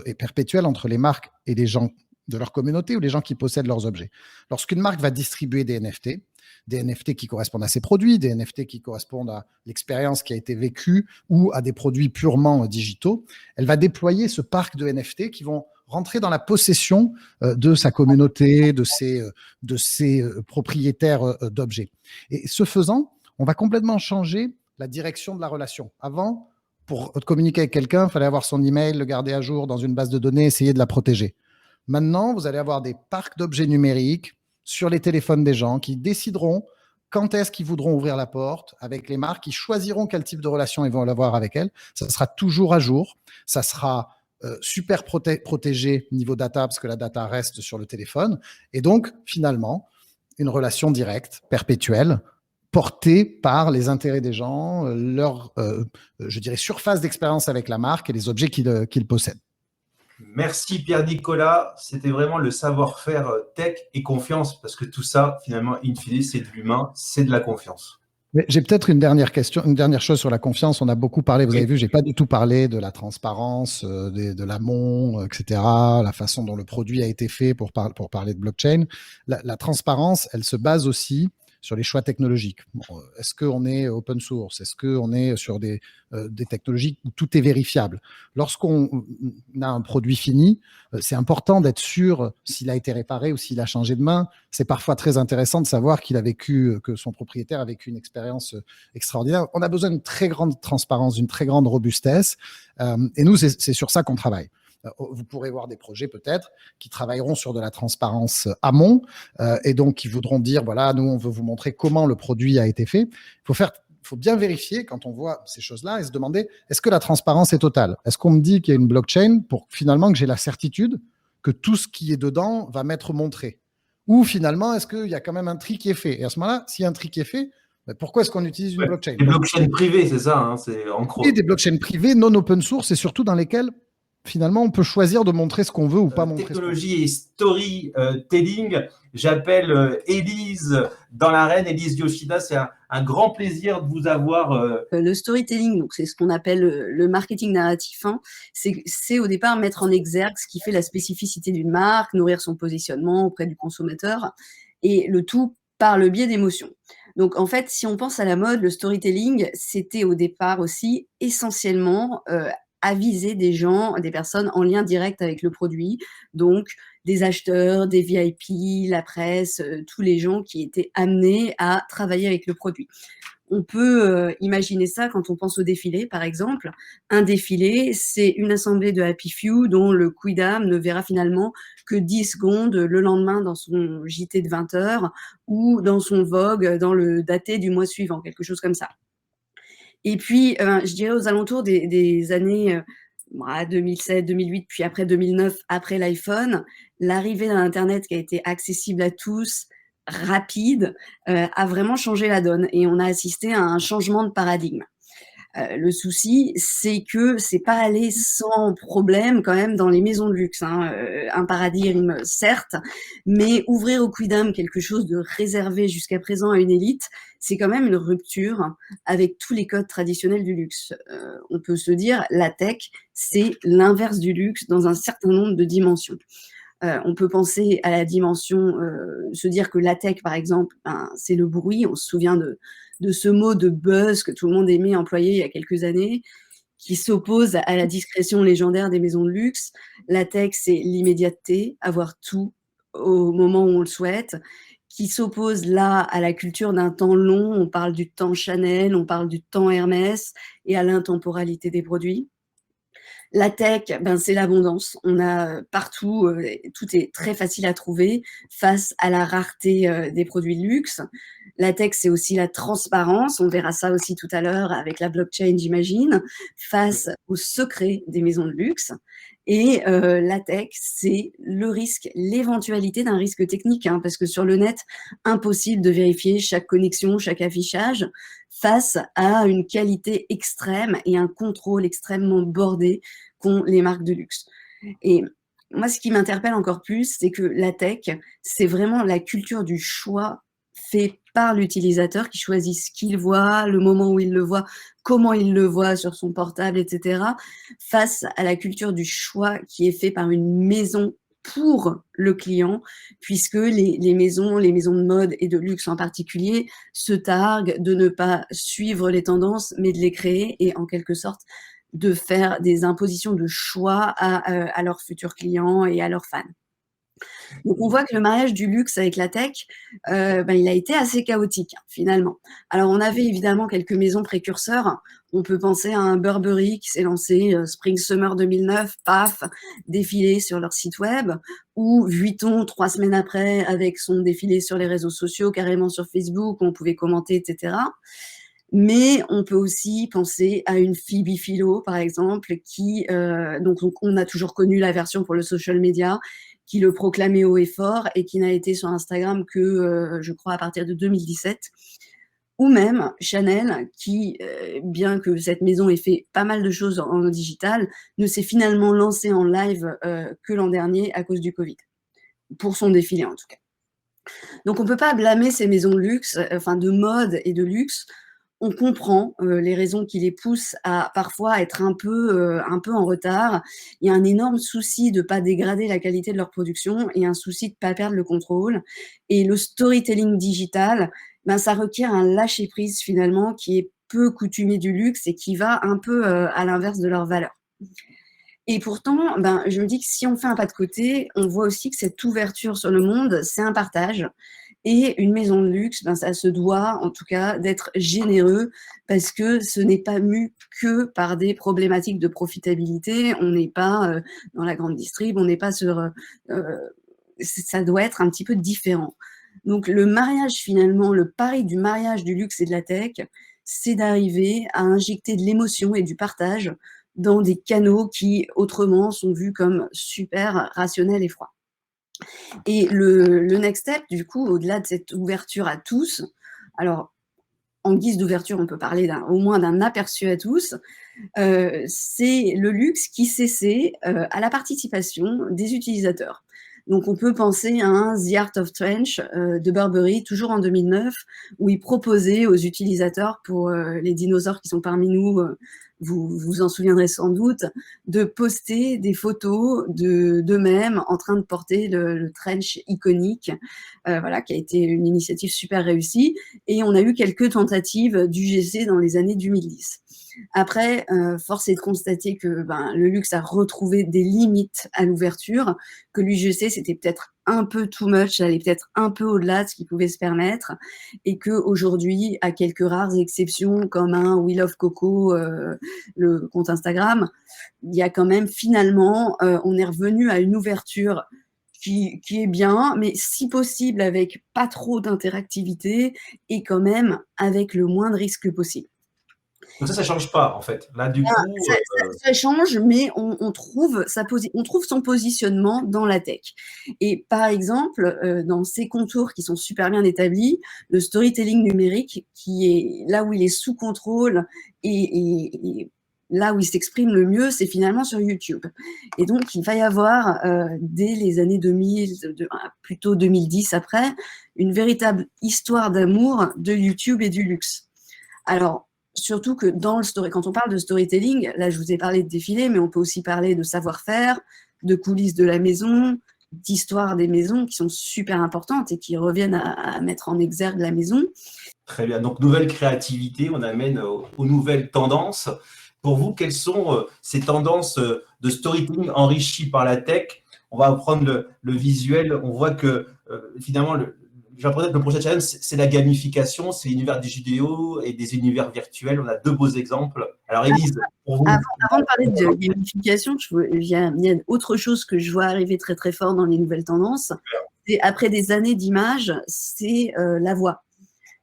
Speaker 8: et perpétuelle entre les marques et les gens de leur communauté, ou les gens qui possèdent leurs objets. Lorsqu'une marque va distribuer des NFT qui correspondent à ses produits, des NFT qui correspondent à l'expérience qui a été vécue, ou à des produits purement digitaux, elle va déployer ce parc de NFT qui vont rentrer dans la possession de sa communauté, de ses propriétaires d'objets. Et ce faisant, on va complètement changer la direction de la relation. Avant, pour communiquer avec quelqu'un, il fallait avoir son email, le garder à jour dans une base de données, essayer de la protéger. Maintenant, vous allez avoir des parcs d'objets numériques sur les téléphones des gens qui décideront quand est-ce qu'ils voudront ouvrir la porte avec les marques, qui choisiront quel type de relation ils vont avoir avec elles. Ça sera toujours à jour, ça sera super protégé niveau data, parce que la data reste sur le téléphone. Et donc, finalement, une relation directe, perpétuelle, portée par les intérêts des gens, leur, je dirais, surface d'expérience avec la marque et les objets qu'ils possèdent.
Speaker 2: Merci Pierre-Nicolas, c'était vraiment le savoir-faire tech et confiance, parce que tout ça, finalement, in fine, c'est de l'humain, c'est de la confiance.
Speaker 8: J'ai peut-être une dernière chose sur la confiance. On a beaucoup parlé, vous avez vu, j'ai pas du tout parlé de la transparence, de l'amont, etc., la façon dont le produit a été fait pour parler de blockchain. La transparence, elle se base aussi sur les choix technologiques. Bon, est-ce qu'on est open source? Est-ce qu'on est sur des technologies où tout est vérifiable? Lorsqu'on a un produit fini, c'est important d'être sûr s'il a été réparé ou s'il a changé de main. C'est parfois très intéressant de savoir que son propriétaire a vécu une expérience extraordinaire. On a besoin d'une très grande transparence, d'une très grande robustesse. Et nous, c'est sur ça qu'on travaille. Vous pourrez voir des projets peut-être qui travailleront sur de la transparence amont et donc qui voudront dire, voilà, nous, on veut vous montrer comment le produit a été fait. Il faut bien vérifier quand on voit ces choses-là et se demander, est-ce que la transparence est totale? Est-ce qu'on me dit qu'il y a une blockchain pour finalement que j'ai la certitude que tout ce qui est dedans va m'être montré? Ou finalement, est-ce qu'il y a quand même un tri qui est fait? Et à ce moment-là, s'il y a un tri qui est fait, pourquoi est-ce qu'on utilise une blockchain?
Speaker 2: Des blockchains privées, c'est ça, hein, c'est en gros.
Speaker 8: Et des blockchains privées, non open source, et surtout dans lesquelles finalement, on peut choisir de montrer ce qu'on veut ou pas montrer.
Speaker 2: Technologie et storytelling. J'appelle Élise dans l'arène, Élise Yoshida. C'est un grand plaisir de vous avoir.
Speaker 9: Le storytelling, donc c'est ce qu'on appelle le marketing narratif. Hein. C'est au départ mettre en exergue ce qui fait la spécificité d'une marque, nourrir son positionnement auprès du consommateur, et le tout par le biais d'émotions. Donc, en fait, si on pense à la mode, le storytelling, c'était au départ aussi essentiellement aviser des gens, des personnes en lien direct avec le produit, donc des acheteurs, des VIP, la presse, tous les gens qui étaient amenés à travailler avec le produit. On peut imaginer ça quand on pense au défilé, par exemple. Un défilé, c'est une assemblée de Happy Few dont le quidam ne verra finalement que 10 secondes le lendemain dans son JT de 20 heures ou dans son Vogue dans le daté du mois suivant, quelque chose comme ça. Et puis, je dirais aux alentours des années 2007, 2008, puis après 2009, après l'iPhone, l'arrivée d'un Internet qui a été accessible à tous, rapide, a vraiment changé la donne. Et on a assisté à un changement de paradigme. Le souci, c'est que c'est pas allé sans problème quand même dans les maisons de luxe. Hein. Un paradigme, certes, mais ouvrir au quidam quelque chose de réservé jusqu'à présent à une élite, c'est quand même une rupture avec tous les codes traditionnels du luxe. On peut se dire, la tech, c'est l'inverse du luxe dans un certain nombre de dimensions. On peut penser à la dimension, se dire que la tech, par exemple, c'est le bruit. On se souvient de ce mot de buzz que tout le monde aimait employer il y a quelques années, qui s'oppose à la discrétion légendaire des maisons de luxe. La tech, c'est l'immédiateté, avoir tout au moment où on le souhaite, qui s'oppose là à la culture d'un temps long. On parle du temps Chanel, on parle du temps Hermès et à l'intemporalité des produits. La tech, c'est l'abondance. On a partout, tout est très facile à trouver face à la rareté des produits de luxe. La tech, c'est aussi la transparence. On verra ça aussi tout à l'heure avec la blockchain, j'imagine, face au secret des maisons de luxe. Et la tech, c'est le risque, l'éventualité d'un risque technique, parce que sur le net, impossible de vérifier chaque connexion, chaque affichage, face à une qualité extrême et un contrôle extrêmement bordé qu'ont les marques de luxe. Et moi, ce qui m'interpelle encore plus, c'est que la tech, c'est vraiment la culture du choix fait par l'utilisateur qui choisit ce qu'il voit, le moment où il le voit, comment il le voit sur son portable, etc., face à la culture du choix qui est fait par une maison pour le client, puisque les maisons de mode et de luxe en particulier se targuent de ne pas suivre les tendances, mais de les créer et en quelque sorte de faire des impositions de choix à leurs futurs clients et à leurs fans. Donc, on voit que le mariage du luxe avec la tech, il a été assez chaotique, finalement. Alors, on avait évidemment quelques maisons précurseurs. On peut penser à un Burberry qui s'est lancé Spring-Summer 2009, paf, défilé sur leur site web, ou Vuitton 3 semaines après avec son défilé sur les réseaux sociaux, carrément sur Facebook, où on pouvait commenter, etc. Mais on peut aussi penser à une Phoebe Philo, par exemple, qui, donc on a toujours connu la version pour le social media, qui le proclamait haut et fort et qui n'a été sur Instagram que, je crois, à partir de 2017. Ou même Chanel, qui, bien que cette maison ait fait pas mal de choses en digital, ne s'est finalement lancée en live que l'an dernier à cause du Covid, pour son défilé en tout cas. Donc on ne peut pas blâmer ces maisons de luxe, de mode et de luxe. On comprend les raisons qui les poussent à parfois être un peu en retard. Il y a un énorme souci de ne pas dégrader la qualité de leur production et un souci de ne pas perdre le contrôle. Et le storytelling digital, ça requiert un lâcher-prise finalement qui est peu coutumier du luxe et qui va un peu à l'inverse de leurs valeurs. Et pourtant, je me dis que si on fait un pas de côté, on voit aussi que cette ouverture sur le monde, c'est un partage. Et une maison de luxe, ça se doit en tout cas d'être généreux parce que ce n'est pas mu que par des problématiques de profitabilité. On n'est pas dans la grande distrib, on n'est pas sur… ça doit être un petit peu différent. Donc le mariage finalement, le pari du mariage du luxe et de la tech, c'est d'arriver à injecter de l'émotion et du partage dans des canaux qui autrement sont vus comme super rationnels et froids. Et le next step, du coup, au-delà de cette ouverture à tous, alors en guise d'ouverture, on peut parler au moins d'un aperçu à tous, c'est le luxe qui cessait à la participation des utilisateurs. Donc on peut penser à un The Art of Trench de Burberry, toujours en 2009, où il proposait aux utilisateurs, pour les dinosaures qui sont parmi nous, vous vous en souviendrez sans doute, de poster des photos d'eux-mêmes en train de porter le trench iconique, qui a été une initiative super réussie. Et on a eu quelques tentatives d'UGC dans les années 2010. Après, force est de constater que le luxe a retrouvé des limites à l'ouverture, que l'UGC, c'était peut-être un peu too much, ça allait peut-être un peu au-delà de ce qu'il pouvait se permettre, et qu'aujourd'hui, à quelques rares exceptions, comme un We Love Coco, le compte Instagram, il y a quand même finalement, on est revenu à une ouverture qui est bien, mais si possible avec pas trop d'interactivité et quand même avec le moins de risques possible.
Speaker 2: Donc ça change pas, en fait. Là, du coup…
Speaker 9: Ça change, mais on trouve son positionnement dans la tech. Et par exemple, dans ces contours qui sont super bien établis, le storytelling numérique, qui est là où il est sous contrôle et là où il s'exprime le mieux, c'est finalement sur YouTube. Et donc, il va y avoir, dès les années 2000, plutôt 2010 après, une véritable histoire d'amour de YouTube et du luxe. Alors, surtout que quand on parle de storytelling, là je vous ai parlé de défilé, mais on peut aussi parler de savoir-faire, de coulisses de la maison, d'histoire des maisons qui sont super importantes et qui reviennent à mettre en exergue la maison.
Speaker 2: Très bien. Donc, nouvelle créativité, on amène aux nouvelles tendances. Pour vous, quelles sont ces tendances de storytelling enrichies par la tech? On va prendre le visuel. On voit que finalement, j'ai l'impression que le prochain challenge, c'est la gamification, c'est l'univers des jeux vidéo et des univers virtuels. On a 2 beaux exemples. Alors, Élise, pour vous…
Speaker 9: Avant de parler de gamification, il y a autre chose que je vois arriver très très fort dans les nouvelles tendances. Et après des années d'images, c'est la voix.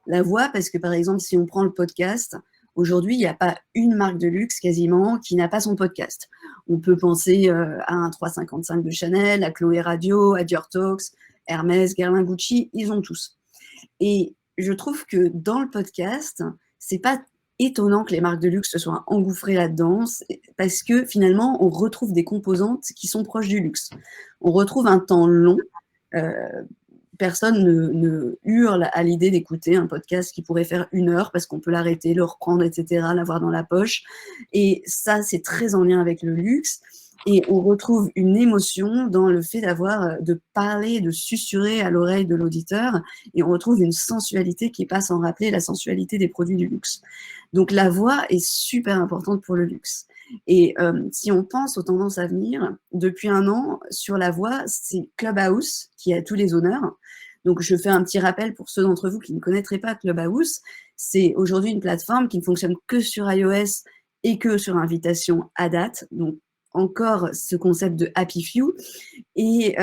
Speaker 9: La voix, parce que par exemple, si on prend le podcast, aujourd'hui, il n'y a pas une marque de luxe quasiment qui n'a pas son podcast. On peut penser à un 355 de Chanel, à Chloé Radio, à Dior Talks, Hermès, Guerlain, Gucci, ils ont tous. Et je trouve que dans le podcast, c'est pas étonnant que les marques de luxe se soient engouffrées là-dedans, parce que finalement, on retrouve des composantes qui sont proches du luxe. On retrouve un temps long. Personne ne hurle à l'idée d'écouter un podcast qui pourrait faire 1 heure parce qu'on peut l'arrêter, le reprendre, etc., l'avoir dans la poche. Et ça, c'est très en lien avec le luxe. Et on retrouve une émotion dans le fait de parler, de susurrer à l'oreille de l'auditeur. Et on retrouve une sensualité qui passe sans rappeler la sensualité des produits du luxe. Donc la voix est super importante pour le luxe. Et si on pense aux tendances à venir, depuis 1 an, sur la voix, c'est Clubhouse qui a tous les honneurs. Donc, je fais un petit rappel pour ceux d'entre vous qui ne connaîtraient pas Clubhouse. C'est aujourd'hui une plateforme qui ne fonctionne que sur iOS et que sur invitation à date. Donc, encore ce concept de Happy Few et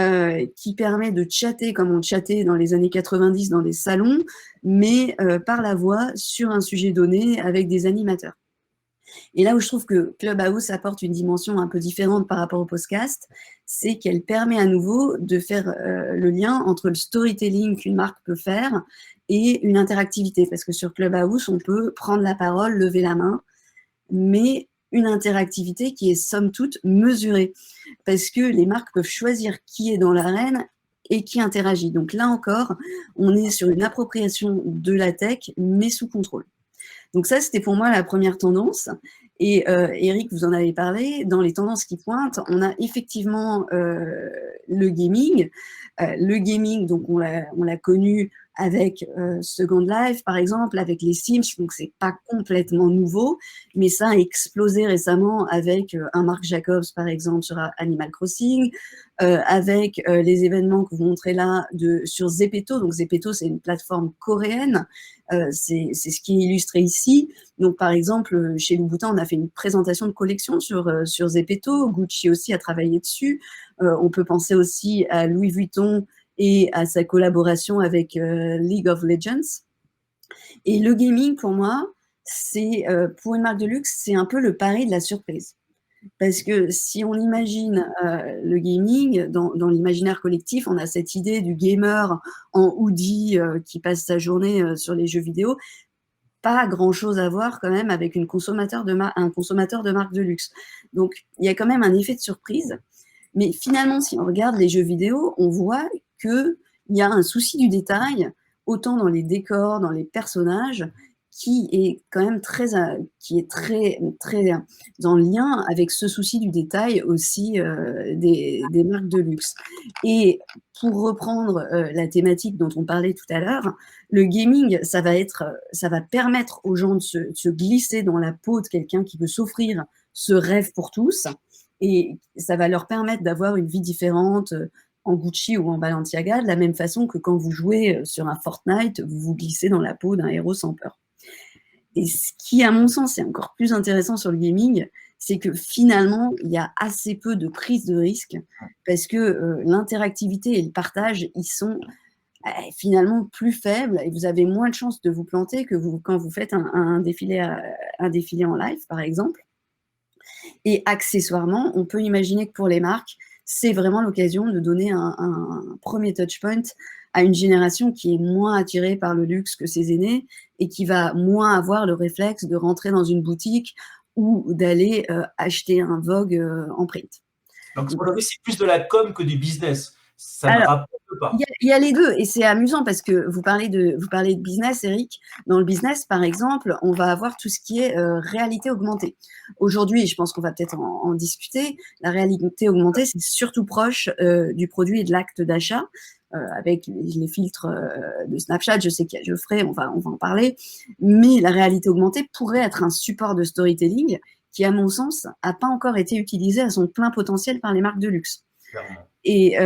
Speaker 9: qui permet de chatter comme on chattait dans les années 90 dans des salons, mais par la voix sur un sujet donné avec des animateurs. Et là où je trouve que Clubhouse apporte une dimension un peu différente par rapport au podcast, c'est qu'elle permet à nouveau de faire le lien entre le storytelling qu'une marque peut faire et une interactivité. Parce que sur Clubhouse, on peut prendre la parole, lever la main, mais une interactivité qui est somme toute mesurée. Parce que les marques peuvent choisir qui est dans l'arène et qui interagit. Donc là encore, on est sur une appropriation de la tech, mais sous contrôle. Donc ça, c'était pour moi la première tendance. Et Eric, vous en avez parlé, dans les tendances qui pointent, on a effectivement le gaming. Le gaming, donc on l'a connu avec Second Life, par exemple, avec les Sims, donc c'est pas complètement nouveau, mais ça a explosé récemment avec un Marc Jacobs, par exemple, sur Animal Crossing, avec les événements que vous montrez là sur Zepeto. Donc Zepeto, c'est une plateforme coréenne, c'est ce qui est illustré ici. Donc par exemple, chez Louboutin, on a fait une présentation de collection sur Zepeto, Gucci aussi a travaillé dessus, on peut penser aussi à Louis Vuitton et à sa collaboration avec League of Legends. Et le gaming, pour moi, c'est pour une marque de luxe, c'est un peu le pari de la surprise. Parce que si on imagine le gaming, dans l'imaginaire collectif, on a cette idée du gamer en hoodie qui passe sa journée sur les jeux vidéo. Pas grand-chose à voir quand même avec un consommateur de marque de luxe. Donc, il y a quand même un effet de surprise. Mais finalement, si on regarde les jeux vidéo, on voit qu'il y a un souci du détail, autant dans les décors, dans les personnages, qui est quand même très en lien avec ce souci du détail aussi des marques de luxe. Et pour reprendre la thématique dont on parlait tout à l'heure, le gaming, ça va permettre aux gens de se glisser dans la peau de quelqu'un qui veut s'offrir ce rêve pour tous, et ça va leur permettre d'avoir une vie différente en Gucci ou en Balenciaga, de la même façon que quand vous jouez sur un Fortnite, vous vous glissez dans la peau d'un héros sans peur. Et ce qui, à mon sens, est encore plus intéressant sur le gaming, c'est que finalement, il y a assez peu de prise de risque parce que l'interactivité et le partage, ils sont finalement plus faibles et vous avez moins de chances de vous planter que quand vous faites un défilé en live, par exemple. Et accessoirement, on peut imaginer que pour les marques, c'est vraiment l'occasion de donner un premier touchpoint à une génération qui est moins attirée par le luxe que ses aînés et qui va moins avoir le réflexe de rentrer dans une boutique ou d'aller acheter un Vogue en print.
Speaker 2: Donc, aujourd'hui, c'est plus de la com que du business. Ça ne rapporte pas.
Speaker 9: Il y a les deux, et c'est amusant parce que vous parlez de business, Eric. Dans le business, par exemple, on va avoir tout ce qui est réalité augmentée. Aujourd'hui, je pense qu'on va peut-être en discuter, la réalité augmentée, c'est surtout proche du produit et de l'acte d'achat. Avec les filtres de Snapchat, je sais qu'il y a Geoffrey, on va en parler, mais la réalité augmentée pourrait être un support de storytelling qui, à mon sens, n'a pas encore été utilisé à son plein potentiel par les marques de luxe.
Speaker 2: Clairement.
Speaker 9: Et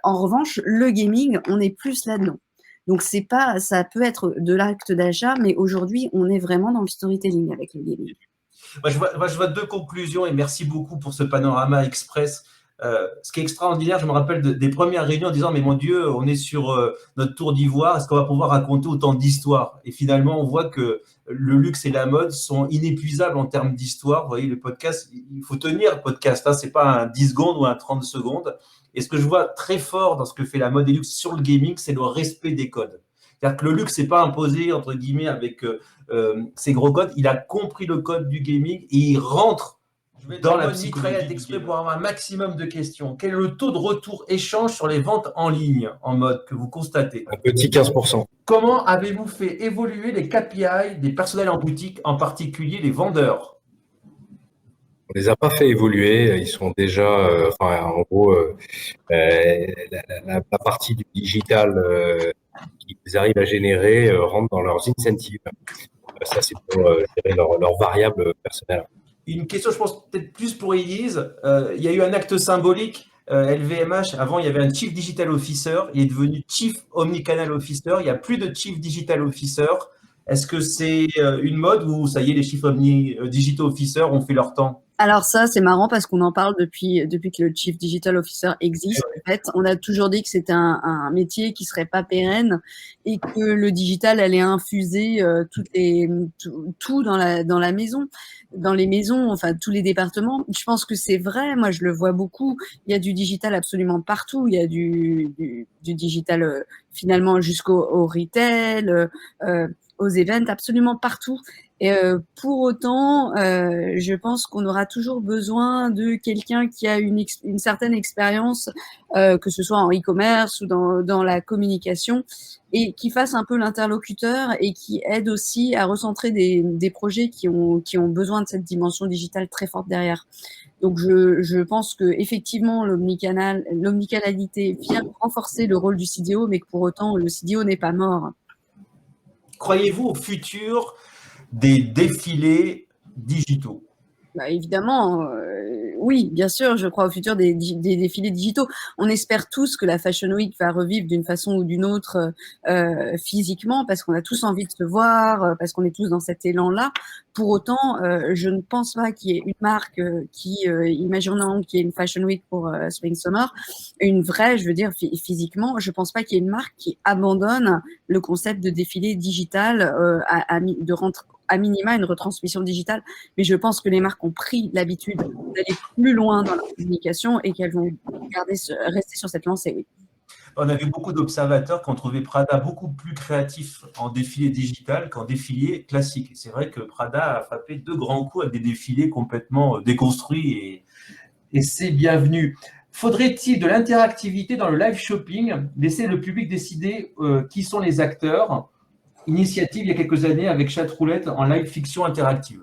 Speaker 9: en revanche, le gaming, on est plus là-dedans. Donc, ça peut être de l'acte d'achat, mais aujourd'hui, on est vraiment dans le storytelling avec le gaming.
Speaker 2: Moi, je vois deux conclusions et merci beaucoup pour ce panorama express. Ce qui est extraordinaire, je me rappelle des premières réunions en disant mais mon Dieu, on est sur notre tour d'ivoire, est-ce qu'on va pouvoir raconter autant d'histoires? Et finalement, on voit que le luxe et la mode sont inépuisables en termes d'histoire. Vous voyez, le podcast, il faut tenir le podcast, hein, c'est pas un 10 secondes ou un 30 secondes. Et ce que je vois très fort dans ce que fait la mode et le luxe sur le gaming, c'est le respect des codes. C'est-à-dire que le luxe n'est pas imposé, entre guillemets, avec ses gros codes. Il a compris le code du gaming et il rentre dans la mitraillette exprès pour avoir un maximum de questions. Quel est le taux de retour échange sur les ventes en ligne en mode que vous constatez?
Speaker 6: Un petit 15%.
Speaker 2: Comment avez-vous fait évoluer les KPI des personnels en boutique, en particulier les vendeurs?
Speaker 6: On les a pas fait évoluer. Ils sont déjà, en gros, la partie du digital qu'ils arrivent à générer rentre dans leurs incentives. Ça, c'est pour gérer leur variable personnelle.
Speaker 2: Une question, je pense, peut-être plus pour Élise. Il y a eu un acte symbolique. LVMH, avant, il y avait un Chief Digital Officer. Il est devenu Chief Omnicanal Officer. Il n'y a plus de Chief Digital Officer. Est-ce que c'est une mode ou ça y est, les Chief Digital Officer ont fait leur temps?
Speaker 9: Alors ça, c'est marrant parce qu'on en parle depuis que le Chief Digital Officer existe. En fait, on a toujours dit que c'était un métier qui serait pas pérenne et que le digital allait infuser tout dans la maison, dans les maisons, enfin tous les départements. Je pense que c'est vrai. Moi, je le vois beaucoup. Il y a du digital absolument partout. Il y a du digital finalement jusqu'au retail, aux events, absolument partout. Et pour autant, je pense qu'on aura toujours besoin de quelqu'un qui a une certaine expérience, que ce soit en e-commerce ou dans la communication, et qui fasse un peu l'interlocuteur et qui aide aussi à recentrer des projets qui ont besoin de cette dimension digitale très forte derrière. Donc, je pense que effectivement l'omnicanalité vient renforcer le rôle du CDO, mais que pour autant, le CDO n'est pas mort.
Speaker 2: Croyez-vous au futur des défilés digitaux?
Speaker 9: Bah, évidemment, oui, bien sûr, je crois au futur des défilés digitaux. On espère tous que la Fashion Week va revivre d'une façon ou d'une autre physiquement, parce qu'on a tous envie de se voir, parce qu'on est tous dans cet élan-là. Pour autant, je ne pense pas qu'il y ait une marque imaginons qu'il y ait une Fashion Week pour Spring Summer, une vraie, je veux dire, physiquement, je ne pense pas qu'il y ait une marque qui abandonne le concept de défilé digital, de rentrer à minima une retransmission digitale, mais je pense que les marques ont pris l'habitude d'aller plus loin dans la communication et qu'elles vont rester sur cette lancée, oui.
Speaker 2: On avait beaucoup d'observateurs qui ont trouvé Prada beaucoup plus créatif en défilé digital qu'en défilé classique. C'est vrai que Prada a frappé 2 grands coups avec des défilés complètement déconstruits et c'est bienvenu. Faudrait-il de l'interactivité dans le live shopping, laisser le public décider qui sont les acteurs? Initiative il y a quelques années avec Chatroulette en live fiction interactive.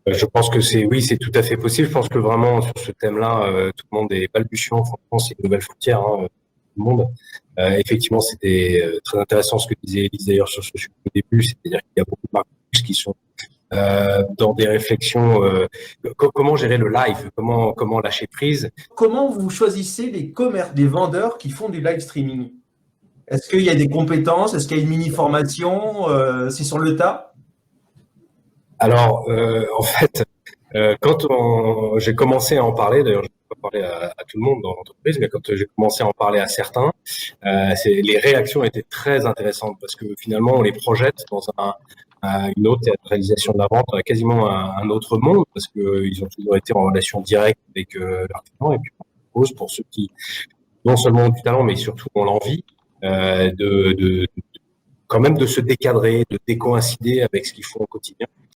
Speaker 6: Je pense que c'est tout à fait possible. Je pense que vraiment sur ce thème-là, tout le monde est balbutiant. Franchement, c'est une nouvelle frontière, hein, tout le monde. Effectivement, c'était très intéressant ce que disait Élise d'ailleurs sur ce sujet au début, c'est-à-dire qu'il y a beaucoup de marques qui sont dans des réflexions. Comment gérer le live, comment lâcher prise.
Speaker 2: Comment vous choisissez les vendeurs qui font du live streaming? Est-ce qu'il y a des compétences? Est-ce qu'il y a une mini-formation? C'est sur le tas?
Speaker 6: Alors, en fait, quand j'ai commencé à en parler, d'ailleurs, je ne peux pas parler à tout le monde dans l'entreprise, mais quand j'ai commencé à en parler à certains, les réactions étaient très intéressantes parce que finalement, on les projette dans une autre réalisation de la vente, quasiment un autre monde parce qu'ils ont toujours été en relation directe avec leurs clients. Et puis, on propose pour ceux qui non seulement ont du talent, mais surtout ont l'envie, quand même de se décadrer, de décoïncider avec ce qu'ils font au quotidien.